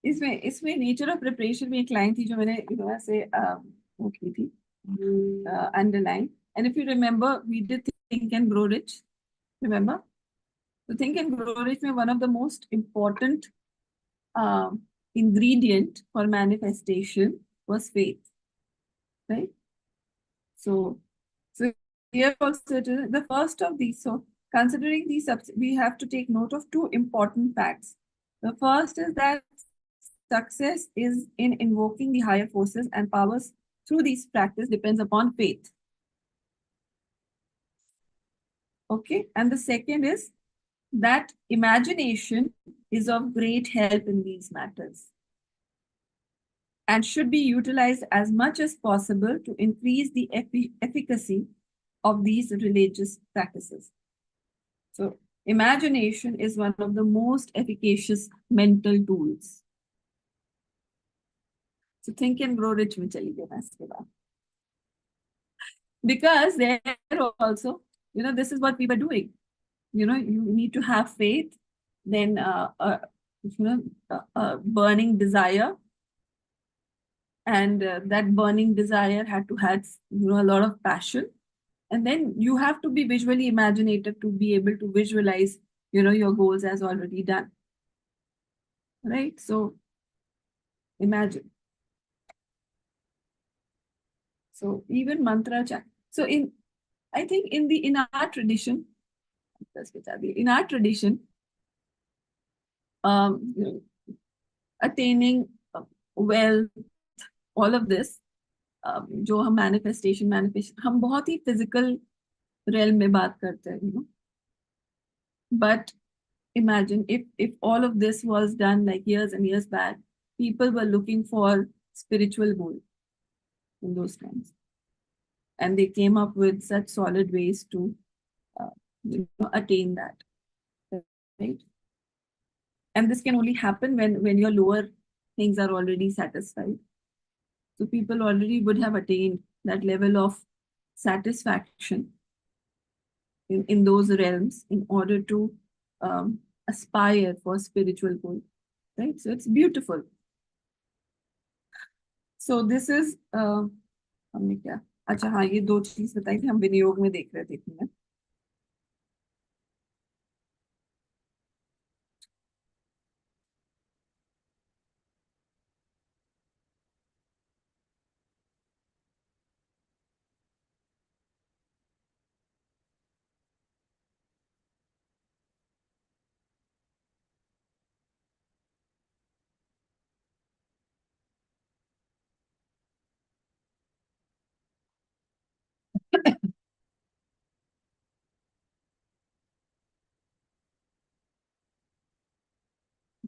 इसमें nature of preparation में एक line थी जो मैंने से वो की थी underline. And if you remember we did think and grow rich. Remember, तो थिंक एंड ग्रो रिच में one of the most important ingredient for manifestation was faith, right? So here also the first of these. So considering these, we have to take note of two important facts. The first is that success is in invoking the higher forces and powers through this practice depends upon faith. Okay, and the second is that imagination is of great help in these matters and should be utilized as much as possible to increase the efficacy of these religious practices. So imagination is one of the most efficacious mental tools. So Think and Grow Rich में चली गई मैं इसके बाद. Because there also, this is what we were doing. You need to have faith, then a burning desire, and that burning desire had to have a lot of passion, and then you have to be visually imaginative to be able to visualize your goals as already done, right? So imagine. So even mantra chant. So I think in our tradition, attaining wealth, all of this, जो हम manifestation, हम बहुत ही physical realm में बात करते हैं, But imagine if all of this was done like years and years back, people were looking for spiritual goal in those times, and they came up with such solid ways to attain that, right? And this can only happen when your lower things are already satisfied. So people already would have attained that level of satisfaction in those realms in order to aspire for spiritual goal, right? So it's beautiful. So this is हमने क्या, अच्छा हाँ, ये दो चीज बताई थी, हम विनियोग में देख रहे थे इसमें.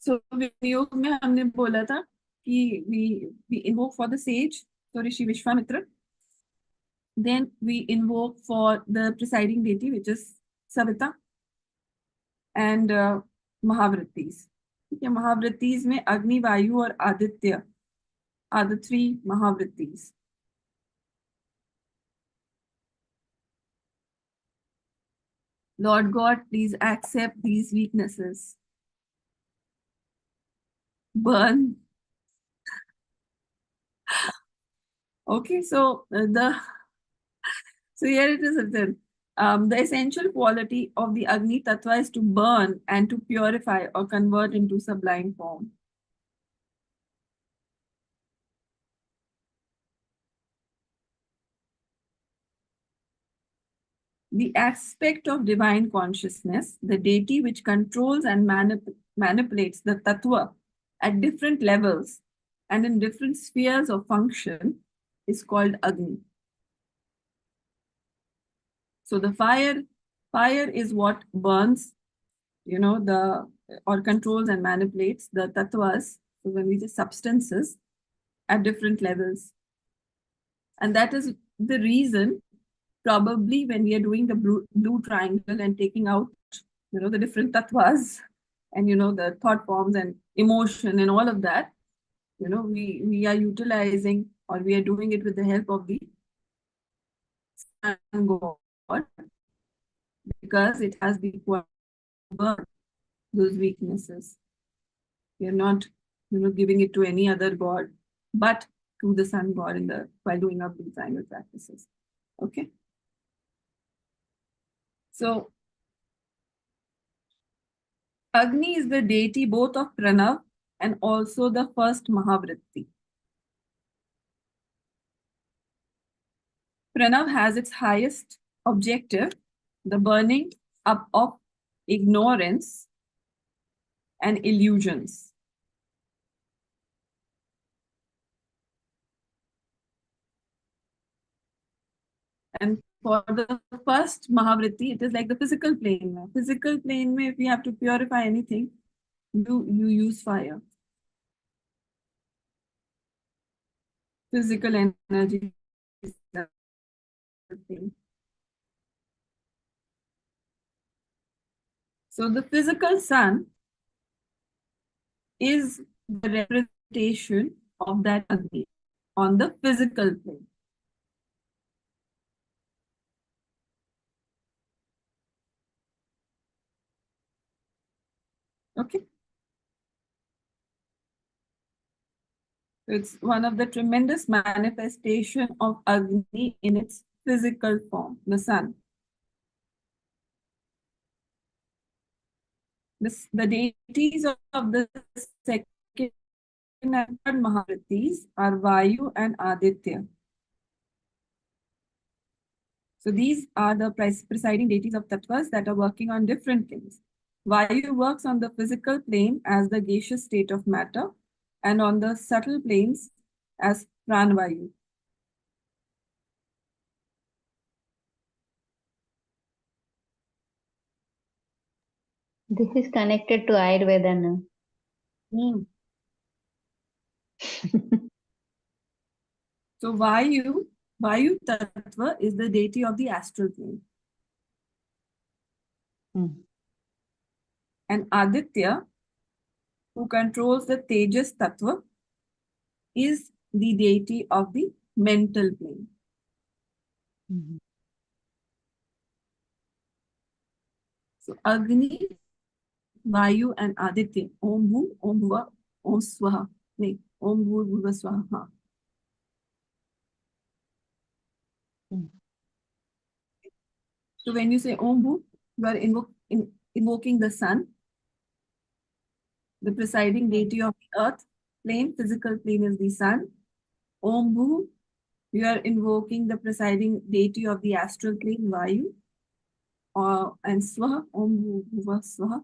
So विनियोग में हमने बोला था कि we invoke for the sage, so Rishi Vishwamitra. Then we invoke for the presiding deity, which is Savita, and Mahavrittis. ठीक है, Mahavrittis में अग्नि, वायु और Aditya are the three Mahavrittis. Lord God, please accept these weaknesses. Burn. Okay, so so here it is written. The essential quality of the Agni Tattva is to burn and to purify or convert into sublime form. The aspect of divine consciousness, the deity which controls and manipulates the Tattva at different levels and in different spheres of function, is called Agni. So the fire is what burns, or controls and manipulates the tattvas, so when we say substances, at different levels. And that is the reason, probably, when we are doing the blue triangle and taking out, the different tattvas and, the thought forms and emotion and all of that, we are utilizing, or we are doing it with the help of the sun god, because it has the quality to burn those weaknesses. We are not, giving it to any other god, but to the sun god while doing our blue triangle practices. Okay. So Agni is the deity both of Pranav and also the first Mahavritti. Pranav has its highest objective, the burning up of ignorance and illusions. And for the first Mahavritti, it is like the physical plane. Physical plane, if you have to purify anything, you use fire. Physical energy is the thing. So the physical sun is the representation of that Agni on the physical plane. Okay. It's one of the tremendous manifestation of Agni in its physical form, the sun. The deities of the second and third Maharitis are Vayu and Aditya. So these are the presiding deities of tattvas that are working on different things. Vayu works on the physical plane as the gaseous state of matter, and on the subtle planes as Pranavayu. This is connected to Ayurveda now. So Vayu Tattva is the deity of the astral plane. And Aditya, who controls the Tejas Tattva, is the deity of the mental plane. So Agni, Vayu and Aditya. Om Bhu, Om Bhuva, Om Swaha. Om Bhu, Bhuva Swaha. So when you say Om Bhu, you are invoking the sun, the presiding deity of the earth plane. Physical plane is the sun. Om Bhu, you are invoking the presiding deity of the astral plane, Vayu. And Swaha, Om Bhu, Bhuva Swaha.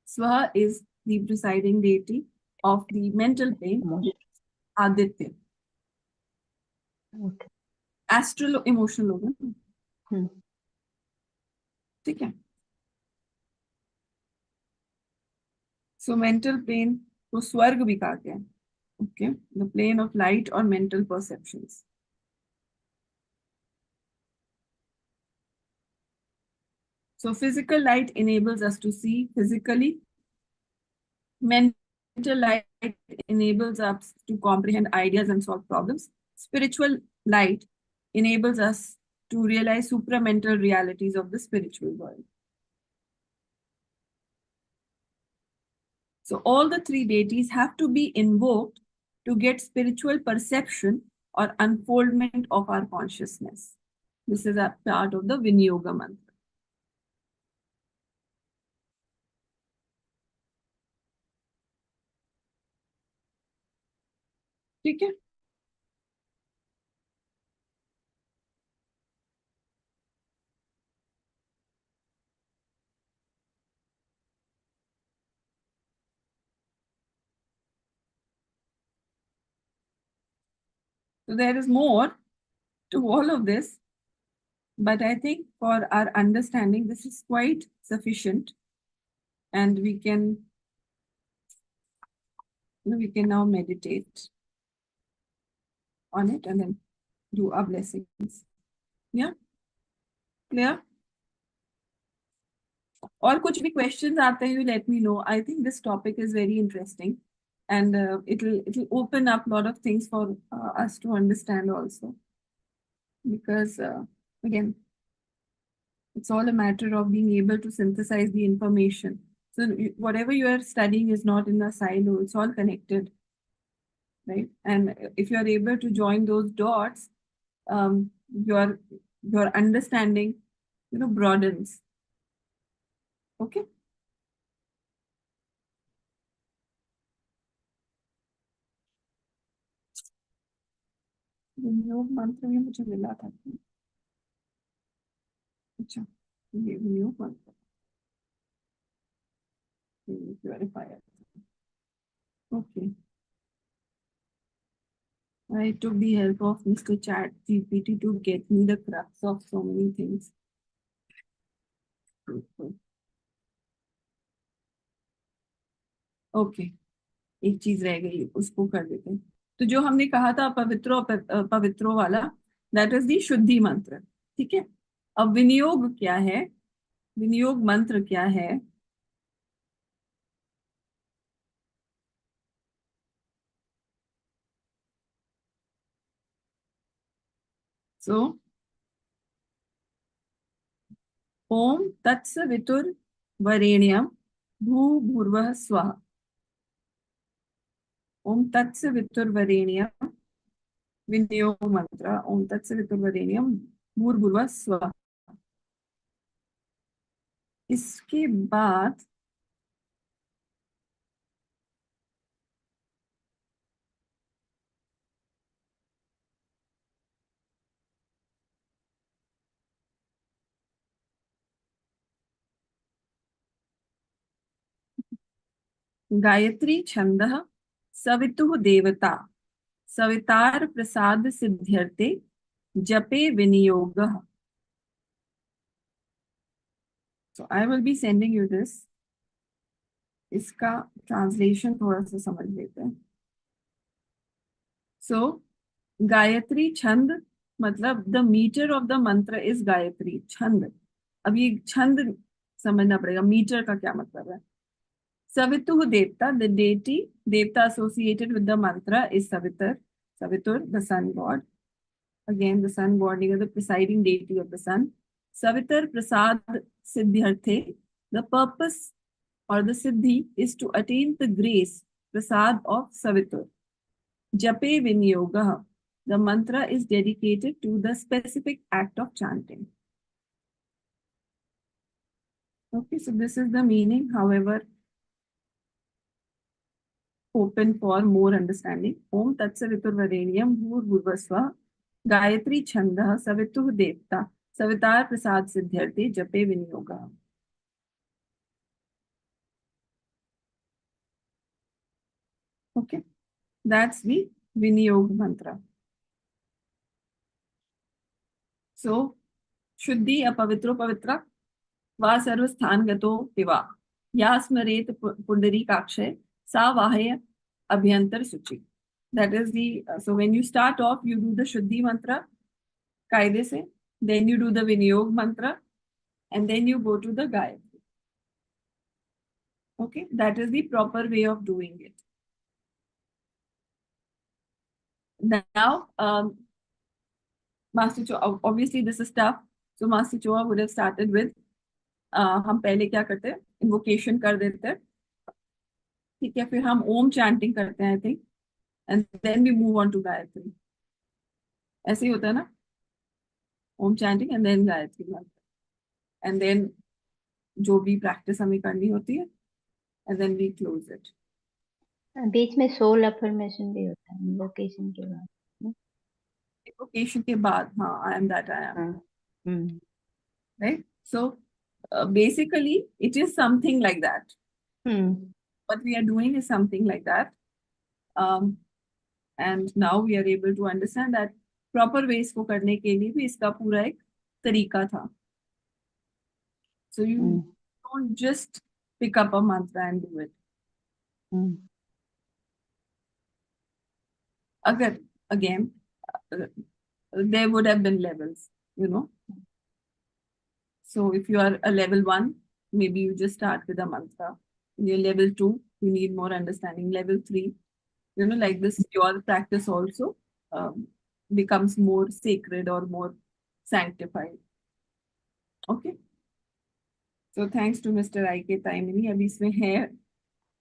Swaha is the presiding deity of the mental plane, Aditya. Okay. Astral emotional organ. ठीक है. So mental plane को स्वर्ग भी कहते हैं. Okay, the plane of light or mental perceptions. So physical light enables us to see physically. Mental light enables us to comprehend ideas and solve problems. Spiritual light enables us to realize supramental realities of the spiritual world. So all the three deities have to be invoked to get spiritual perception or unfoldment of our consciousness. This is a part of the Viniyog mantra. ठीक है? So there is more to all of this, but I think for our understanding, this is quite sufficient, and we can now meditate on it and then do our blessings. Yeah? Clear? और कुछ भी questions आते हैं, you let me know. I think this topic is very interesting, and it'll open up a lot of things for us to understand also. Because again, it's all a matter of being able to synthesize the information. So whatever you are studying is not in a silo; it's all connected, right? And if you are able to join those dots, your understanding, broadens. Okay. विनियोग मंत्र में मुझे मिला था. अच्छा, ये विनियोग मंत्र. Purifier. Okay. I took the help of Mr. Chat GPT to get me the crux of so many things. Okay. एक चीज रह गई, उसको कर देते हैं. तो जो हमने कहा था पवित्रो वाला, दैट इज दी शुद्धि मंत्र. ठीक है. अब विनियोग क्या है? विनियोग मंत्र क्या है? So, ओम तत्सवितुर्वरेण्यं भूर्भुवः स्वः। ओम तत्सवितुर्वरेण्यं, विनियोग मंत्र। ओम तत्सवितुर्वरेण्यं भूर्भुवः स्वः। इसके बाद गायत्री छंदः सवितुः देवता सवितार प्रसाद सिद्ध्यर्थे जपे विनियोगः। So I will be sending you this. इसका ट्रांसलेशन थोड़ा सा समझ लेते हैं। So गायत्री छंद मतलब द मीटर ऑफ द मंत्र इज गायत्री छंद। अब ये छंद समझना पड़ेगा, मीटर का क्या मतलब है। सवितुः देवता, द डेटी देवता associated with the mantra is Savitur, the sun god. Again, the sun god is the presiding deity of the sun. Savitar Prasad Siddhyarthe, the purpose or the siddhi is to attain the grace, prasad of Savitur. Jape Viniyogah, the mantra is dedicated to the specific act of chanting. Okay, so this is the meaning. However, open for more understanding. Om Tatsaviturvarenyam Bhurvasva Gayatri Chandah Savituh Devta Savitar Prasad Siddhyarthe Jape Vinyoga. Okay, that's the Viniyog mantra. So, Shuddhi apavitro pavitra va sarvasthan gato piva ya smaret pundari kakshay sa vahaya abhyantar suchi. That is the, so when you start off, you do the Shuddhi mantra, kaide se, then you do the Viniyog mantra, and then you go to the Gayatri. Okay, that is the proper way of doing it. Now, Master Choa, obviously this is tough. So Master Choa would have started with, हम पहले क्या करते हैं, invocation कर देते हैं, ठीक है, फिर हम ओम chanting करते हैं, I think, and then we move on to Gayatri. ऐसे ही होता है ना, ओम chanting and then Gayatri mantra, and then जो भी practice हमें करनी होती है, and then we close it. बीच में सोल अफर्मेशन भी होता है इन्वोकेशन के बाद। Invocation के बाद, हाँ, I am that I am. हाँ, Right? So basically, it is something like that. What we are doing is something like that. And now we are able to understand that proper ways को करने के लिए भी इसका पूरा एक तरीका था. So you don't just pick up a mantra and do it. Again, there would have been levels, you know. So if you are a level 1, maybe you just start with a mantra. You're level 2, you need more understanding. Level 3, you know, like this, your practice also becomes more sacred or more sanctified. Okay. So thanks to Mr. I.K. Taimini. अभी इसमें है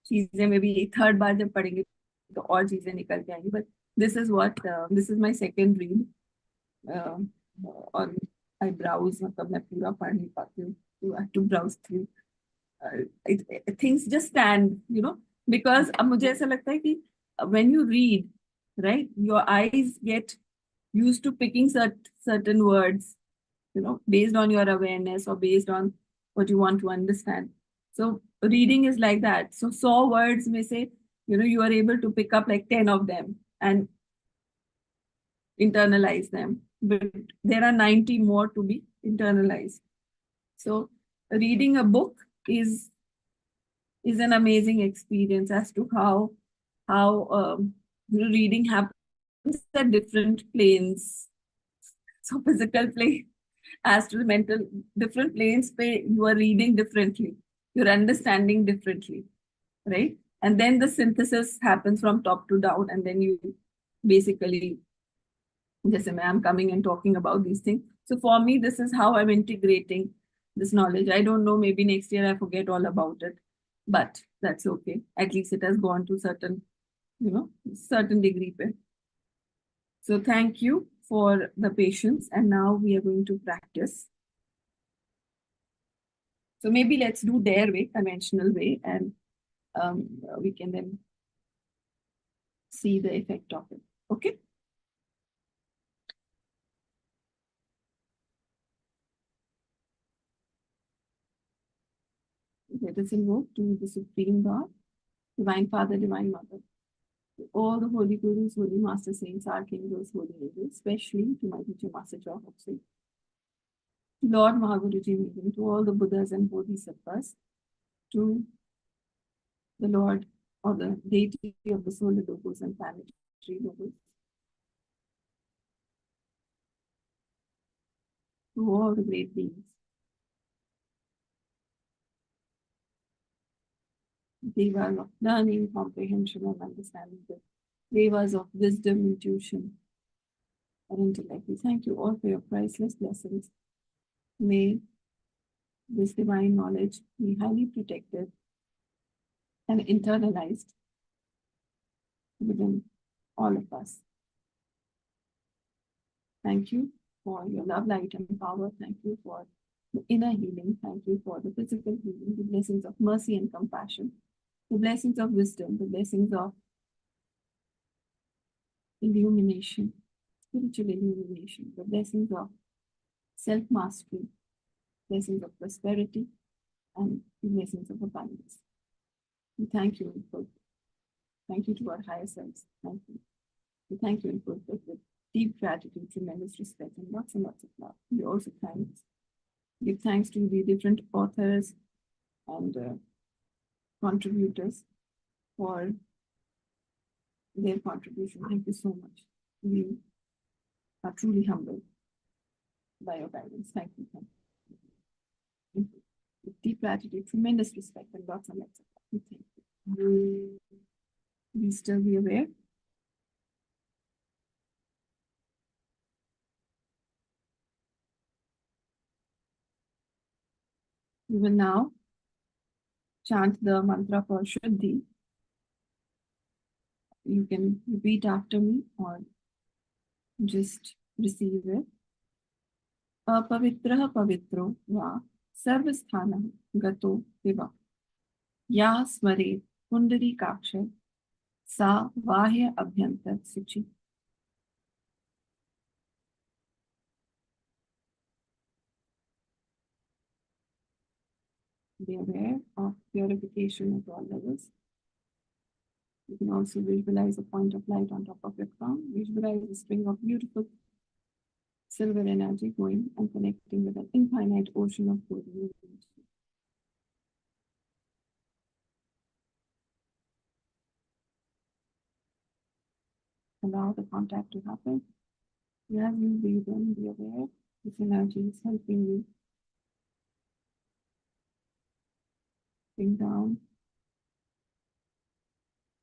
चीजें में भी third बार जब पढ़ेंगे तो और चीजें निकल के आएंगी. But this is what this is my second read. और I browse, मतलब मैं पूरा पढ़ नहीं पाती हूँ. You have to browse through. Things just stand, you know, because अब मुझे ऐसा लगता है कि when you read, right, your eyes get used to picking certain words, you know, based on your awareness or based on what you want to understand. So reading is like that. So 100 words may say, you know, you are able to pick up like 10 of them and internalize them, but there are 90 more to be internalized. So reading a book is an amazing experience as to how reading happens at different planes. So physical plane, as to the mental, different planes, you are reading differently, you're understanding differently, right? And then the synthesis happens from top to down, and then you basically, just I'm coming and talking about these things. So for me, this is how I'm integrating this knowledge. I don't know, maybe next year I forget all about it, but that's okay. At least it has gone to certain, certain degree. So thank you for the patience. And now we are going to practice. So maybe let's do their way, conventional way, and we can then see the effect of it. Okay. Let us invoke to the Supreme God, Divine Father, Divine Mother, to all the Holy Gurus, Holy Master Saints, Archangels, Holy Angels, especially to my teacher, Master Chohakshay, to Lord Mahaguruji Megan, to all the Buddhas and Bodhisattvas, to the Lord or the deity of the solar logos and planetary logos, to all the great beings, devas of learning, comprehension, and understanding, the devas of wisdom, intuition, and intellect. We thank you all for your priceless blessings. May this divine knowledge be highly protected and internalized within all of us. Thank you for your love, light, and power. Thank you for the inner healing. Thank you for the physical healing, the blessings of mercy and compassion, the blessings of wisdom, the blessings of illumination, spiritual illumination, the blessings of self-mastery, blessings of prosperity, and the blessings of abundance. We thank you in full. Thank you to our higher selves. Thank you. We thank you in full with deep gratitude, tremendous respect, and lots of love. We also give thanks to the different authors and contributors for their contribution. Thank you so much. We are truly humbled by your guidance. Thank you. Thank you. With deep gratitude, tremendous respect, and lots of love. We thank you. Please still be aware. We will now chant the mantra for Shuddhi. You can repeat after me or just receive it. Apavitraha pavitro va sarvasthanam gato viva. Ya smare kundari kaksha sa vahya abhyantar suchi. Be aware of purification at all levels. You can also visualize a point of light on top of your crown. Visualize a string of beautiful silver energy going and connecting with an infinite ocean of golden energy. Allow the contact to happen. As you breathe in, be aware this energy is helping you bring down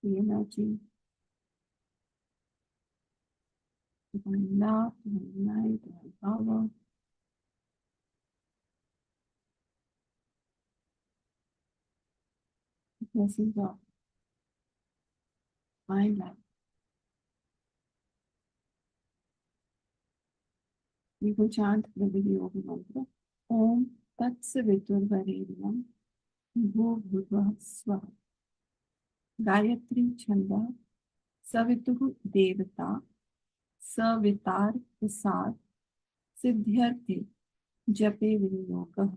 the energy, divine love, divine light, divine power. The blessings of divine life. We will chant the Viniyog mantra. Om Tat Savitur Varenyam Bho Bhurvah Swaha. Gayatri Chanda Savituhu Devata Savitar Prasad Siddhyarthi Jape Viniyogah.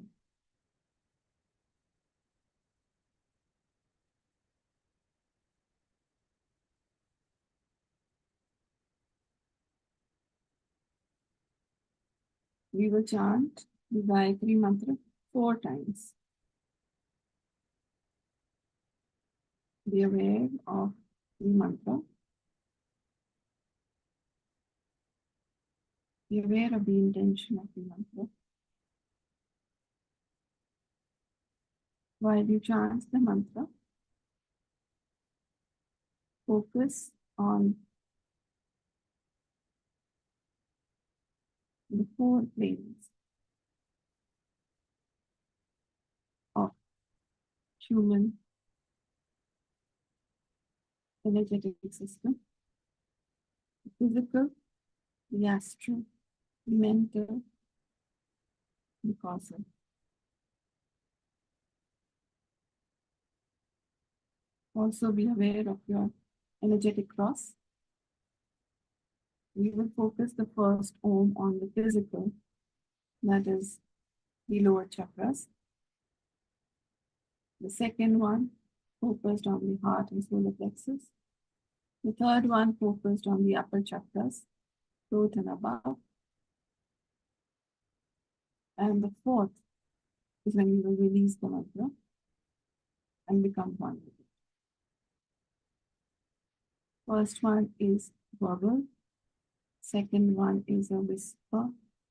We will chant the Gayatri Mantra 4 times. Be aware of the mantra. Be aware of the intention of the mantra. while you chant the mantra, focus on the 4 planes of human energetic system: the physical, the astral, the mental, the causal. Also be aware of your energetic cross. We will focus the first Om on the physical, that is the lower chakras. The second one focused on the heart and solar plexus. The third one focused on the upper chakras, throat and above. And the fourth is when you will release the mantra and become one with it. First one is verbal. Second one is a whisper.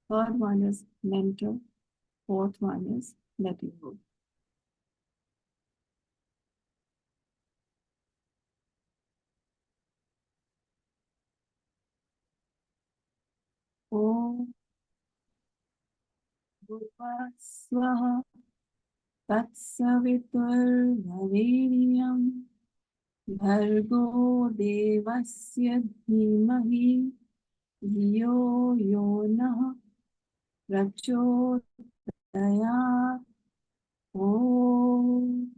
Third one is mental. Fourth one is letting go. Om Bhuvaswaha Tatsaviturvarenyam Bhargo Devasya Dhimahi Dhiyo Yonah Prachodayat. Om.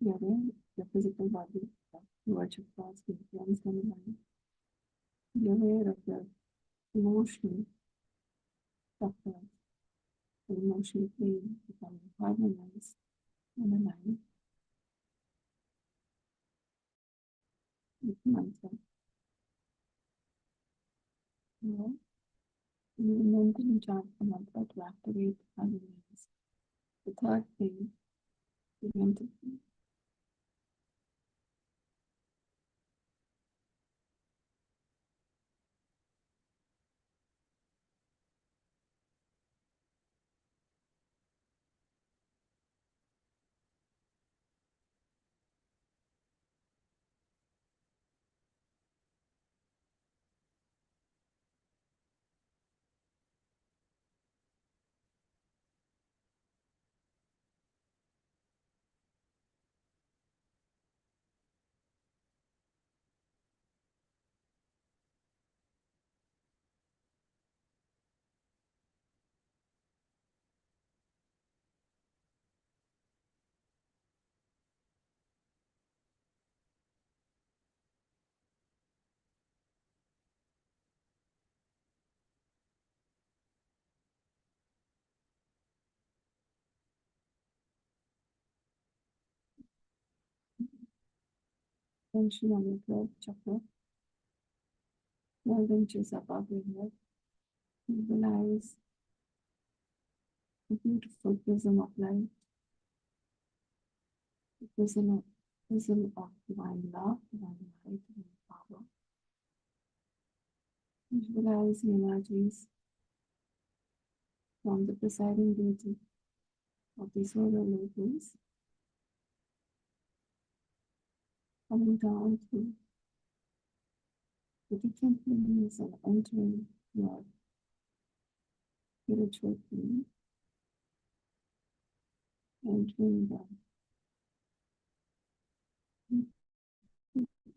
Be aware of your physical body, your chakras, the influence on the mind. Be aware of your emotional chakras, the emotional plane becoming harmonized and aligned with the mantra. Now, you will mentally chant the mantra to activate harmonize the third plane, the mental plane. Tension on your throat chakra, 12 inches above your head. Visualize a beautiful prism of light, a prism of divine love, divine light, divine power. Visualize the energies from the presiding deity of the solar locals coming down through the different feelings are entering your spiritual being, entering the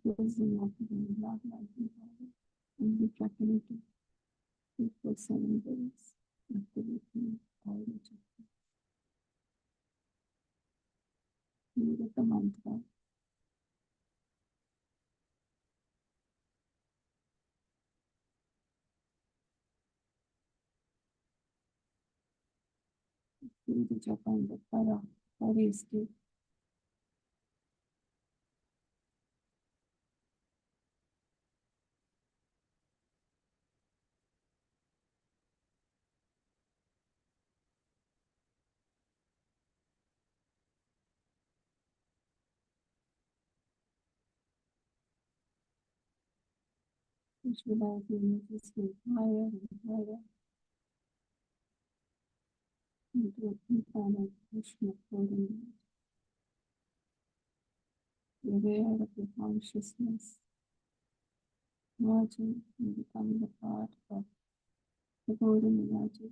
closing of the love life and the calculated for 7 days activating all the chakras. You get the mantra. Do the japa and the para is good. Visualize the images go higher and higher into a infinite vision of golden light. Be aware of your consciousness merging and becoming a part of the golden energy.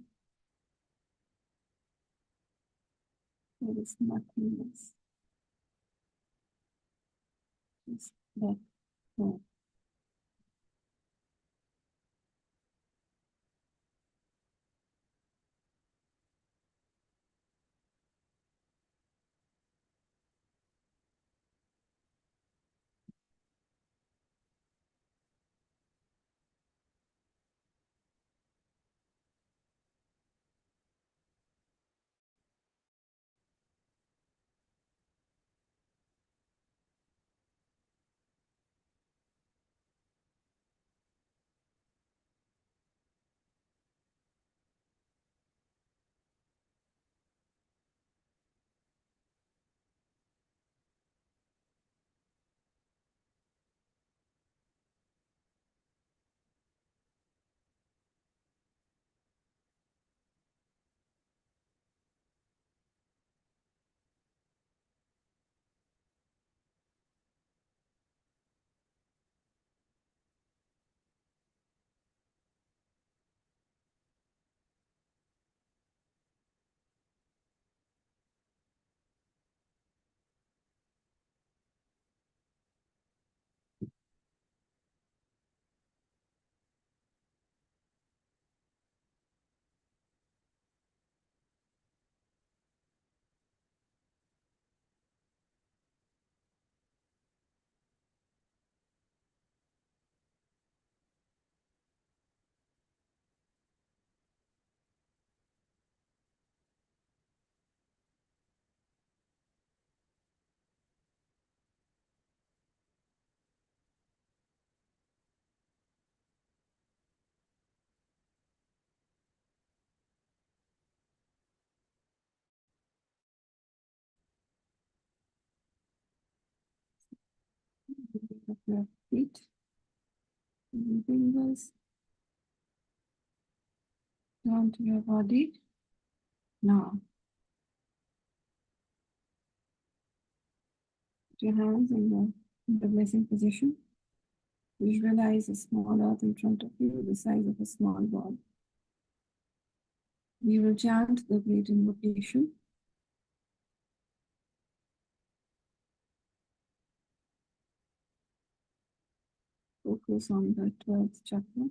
There is nothingness. Just let go. Pick up your feet, and fingers down to your body. Now, put your hands in the blessing position. Visualize a small earth in front of you, the size of a small ball. We will chant the great invocation. Focus on the 12th chakra.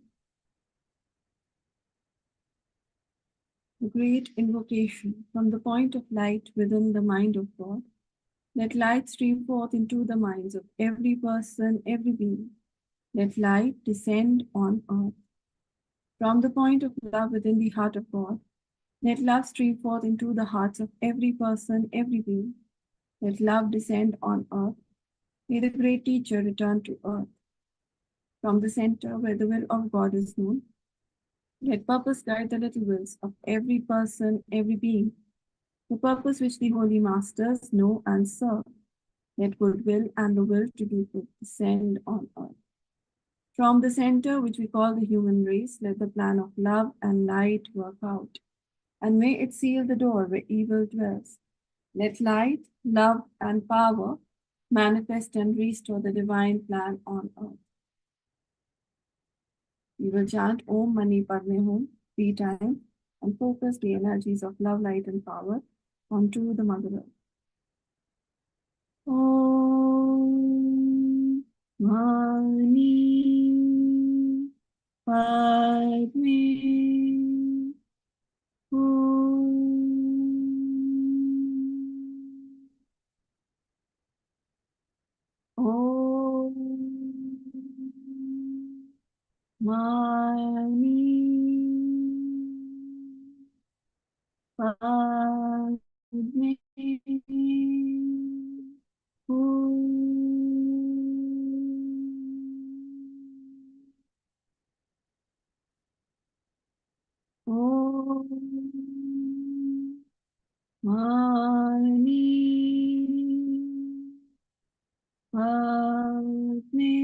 The great invocation from the point of light within the mind of God. Let light stream forth into the minds of every person, every being. Let light descend on earth. From the point of love within the heart of God, let love stream forth into the hearts of every person, every being. Let love descend on earth. May the great teacher return to earth. From the center where the will of God is known, let purpose guide the little wills of every person, every being. The purpose which the holy masters know and serve. Let goodwill and the will to do good descend on earth. From the center which we call the human race, let the plan of love and light work out. And may it seal the door where evil dwells. Let light, love, and power manifest and restore the divine plan on earth. We will chant Om Mani Padme Hum 3 times and focus the energies of love, light, and power onto the Mother Earth. Om Mani Padme Hum. Om Mani Padme Om Mani Padme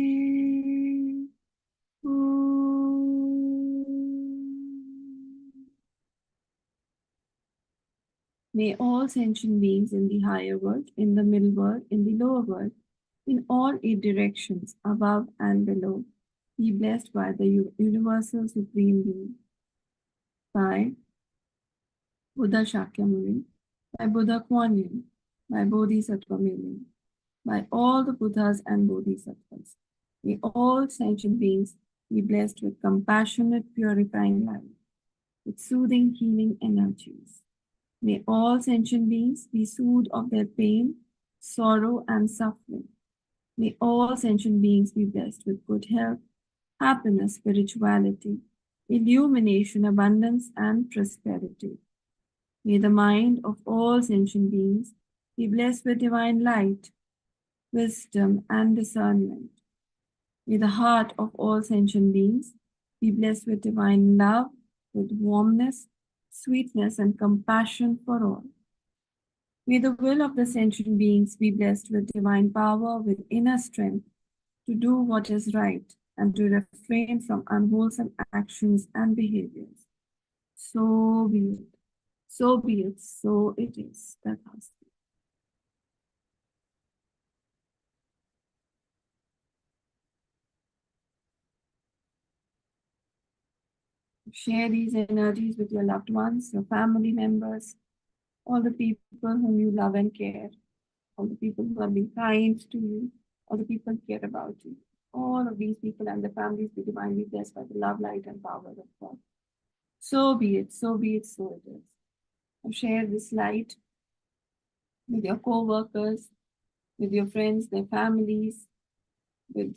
May all sentient beings in the higher world, in the middle world, in the lower world, in all 8 directions, above and below, be blessed by the Universal Supreme Being, by Buddha Shakyamuni, by Buddha Kuan Yin, by Bodhisattva Mili, by all the Buddhas and Bodhisattvas. May all sentient beings be blessed with compassionate, purifying light, with soothing, healing energies. May all sentient beings be soothed of their pain, sorrow, and suffering. May all sentient beings be blessed with good health, happiness, spirituality, illumination, abundance, and prosperity. May the mind of all sentient beings be blessed with divine light, wisdom, and discernment. May the heart of all sentient beings be blessed with divine love, with warmness, sweetness, and compassion for all. May the will of the sentient beings be blessed with divine power, with inner strength to do what is right and to refrain from unwholesome actions and behaviors. So be it. So be it. So it is. Tathasthu. Share these energies with your loved ones, your family members, all the people whom you love and care, all the people who have been kind to you, all the people who care about you. All of these people and their families be divinely blessed by the love, light, and power of God. So be it, so be it, so it is. Now share this light with your co-workers, with your friends, their families, with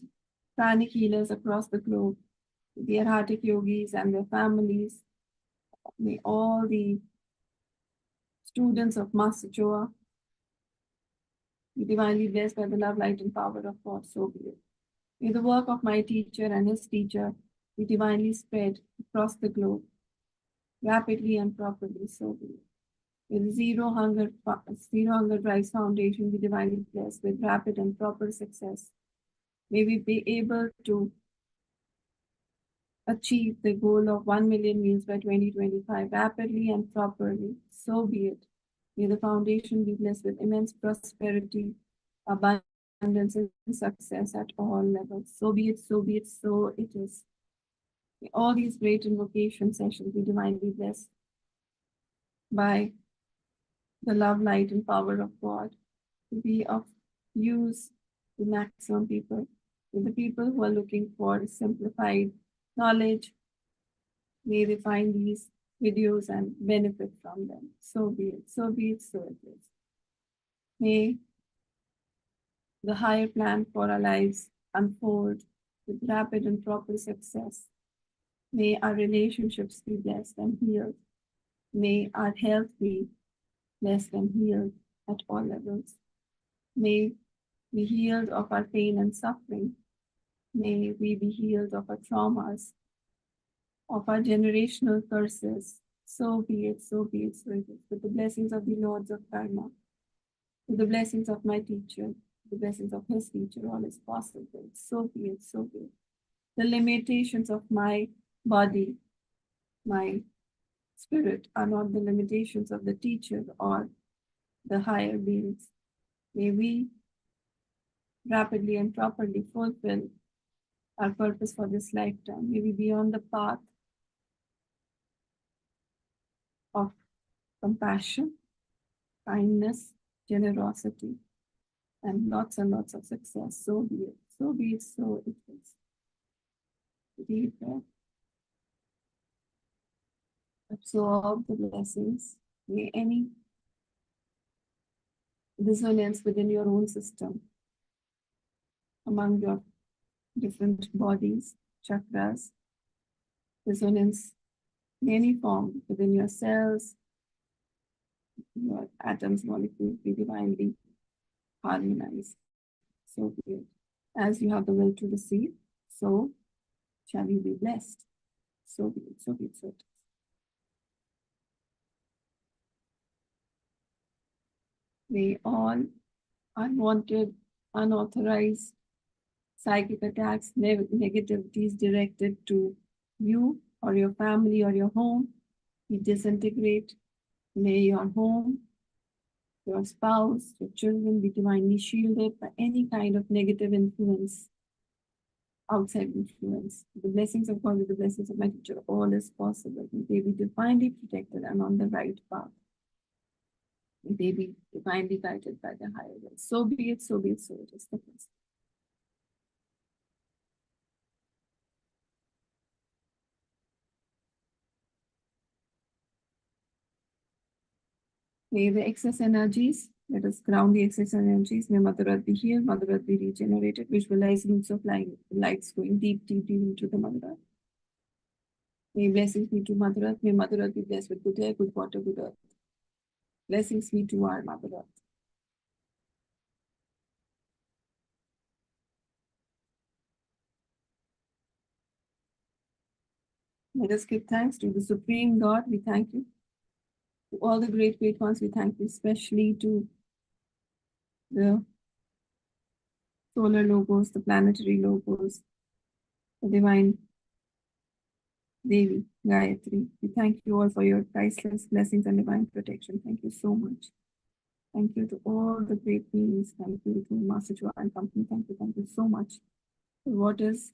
pranic healers across the globe, with the erratic yogis and their families. May all the students of Master Choa be divinely blessed by the love, light, and power of God. So be it. May the work of my teacher and his teacher be divinely spread across the globe, rapidly and properly. So be it. May the Zero Hunger Rise Foundation be divinely blessed with rapid and proper success. May we be able to achieve the goal of 1 million meals by 2025 rapidly and properly. So be it. May the foundation be blessed with immense prosperity, abundance, and success at all levels. So be it, so be it, so it is. May all these great invocation sessions be divinely blessed by the love, light, and power of God to be of use to maximum people. To the people who are looking for simplified knowledge, may they find these videos and benefit from them. So be it, so be it, so it is. May the higher plan for our lives unfold with rapid and proper success. May our relationships be blessed and healed. May our health be blessed and healed at all levels. May we be healed of our pain and suffering. May we be healed of our traumas, of our generational curses. So be it, so be it, so it is. With the blessings of the Lords of Karma, with the blessings of my teacher, the blessings of his teacher, all is possible. So be it, so be it. The limitations of my body, my spirit, are not the limitations of the teacher or the higher beings. May we rapidly and properly fulfill our purpose for this lifetime. May we be on the path of compassion, kindness, generosity, and lots of success. So be it. So be it. So it is. Deep breath. Absorb the blessings. May any dissonance within your own system, among your different bodies, chakras, dissonance in any form within your cells, your atoms, molecules be divinely harmonized. So be it. As you have the will to receive, so shall you be blessed. So be it, so be it, so it is. May all unwanted, unauthorized psychic attacks, negativities directed to you or your family or your home be disintegrate. May your home, your spouse, your children be divinely shielded by any kind of negative influence, outside influence. The blessings of God with the blessings of my teacher, all is possible. May they be divinely protected and on the right path. May they be divinely guided by the higher will. So be it, so be it, so it is. The best. May the excess energies, let us ground the excess energies. May Mother Earth be healed, Mother Earth be regenerated. Visualize roots of lights going deep into the Mother Earth. May blessings be to Mother Earth. May Mother Earth be blessed with good air, good water, good earth. Blessings be to our Mother Earth. Let us give thanks to the Supreme God. We thank you. To all the great ones, we thank you, especially to the solar logos, the planetary logos, the divine Devi, Gayatri. We thank you all for your priceless blessings and divine protection. Thank you so much. Thank you to all the great beings. Thank you to Master Chua and company. Thank you so much for what is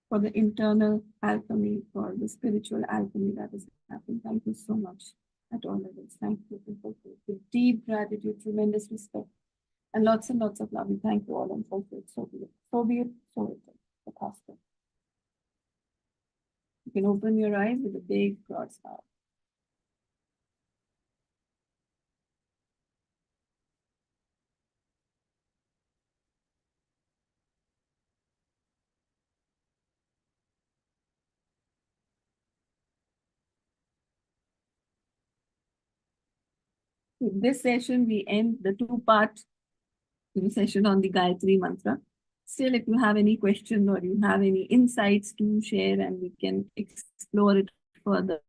for the internal alchemy, for the spiritual alchemy that is happening. Thank you so much at all levels. Thank you with deep gratitude, tremendous respect, and lots of love. We thank you all and fulfill. So be it. So be it. So it is. The pastor. You can open your eyes with a big broad smile. With this session, we end the two-part session on the Gayatri Mantra. Still, if you have any questions or you have any insights to share and we can explore it further.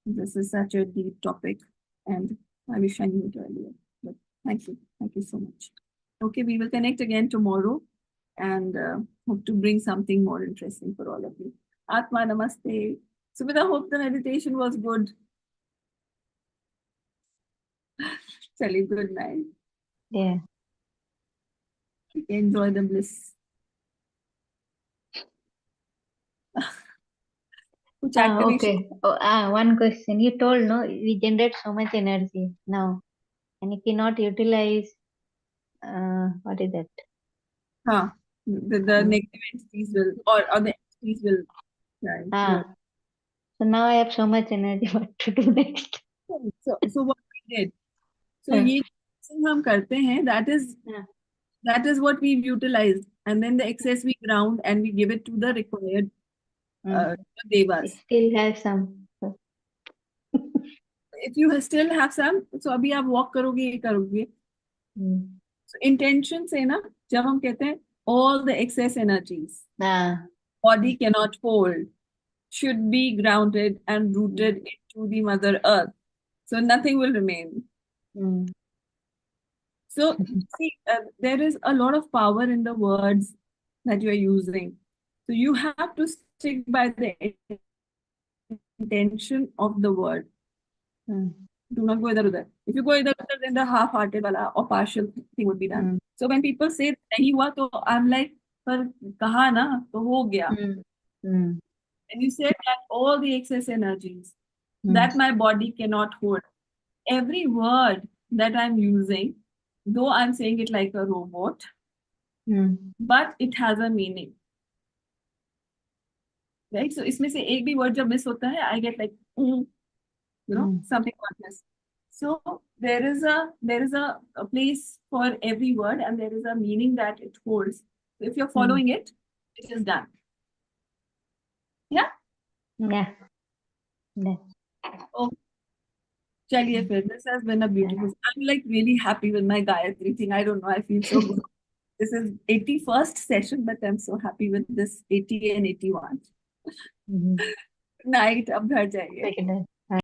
This is such a deep topic and I wish I knew it earlier. But thank you. Thank you so much. Okay, we will connect again tomorrow and hope to bring something more interesting for all of you. Atma Namaste. So, I hope the meditation was good. Chali, good night. Yeah. Enjoy the bliss. Okay. One question. You told, no, we generate so much energy now, and if you not utilize, what is that? The negative entities will, or the entities will. Right. So now I have so much energy. What to do next? So what we did. So ये हम करते हैं. That is what we've utilized, and then the excess we ground and we give it to the required devas. Still have some. If you still have some, so अभी आप walk करोगे ये करोगे. So intention से ना जब हम कहते हैं all the excess energies body cannot hold should be grounded and rooted into the Mother Earth, so nothing will remain. So see, there is a lot of power in the words that you are using. So you have to stick by the intention of the word. Do not go idhar-udhar. If you go idhar-udhar, then the half-hearted wala or partial thing would be done. Mm. So when people say nahi hua, to I'm like, par kaha na, to ho gaya. Mm. And you said that all the excess energies Mm. that my body cannot hold. Every word that I'm using, though I'm saying it like a robot, Mm. but it has a meaning. Right? So इसमें से एक भी word जब miss होता है, I get like, you know, something like this. So there is a place for every word, and there is a meaning that it holds. So if you're following it, it is done. Yeah? Yeah. Yeah. Oh, chaliye fir. This has been a beautiful. I'm like really happy with my Gayatri thing. I don't know. I feel so good. This is 81st session, but I'm so happy with this 80 and 81. Mhm. Night, ab ghar jaiye. Take it.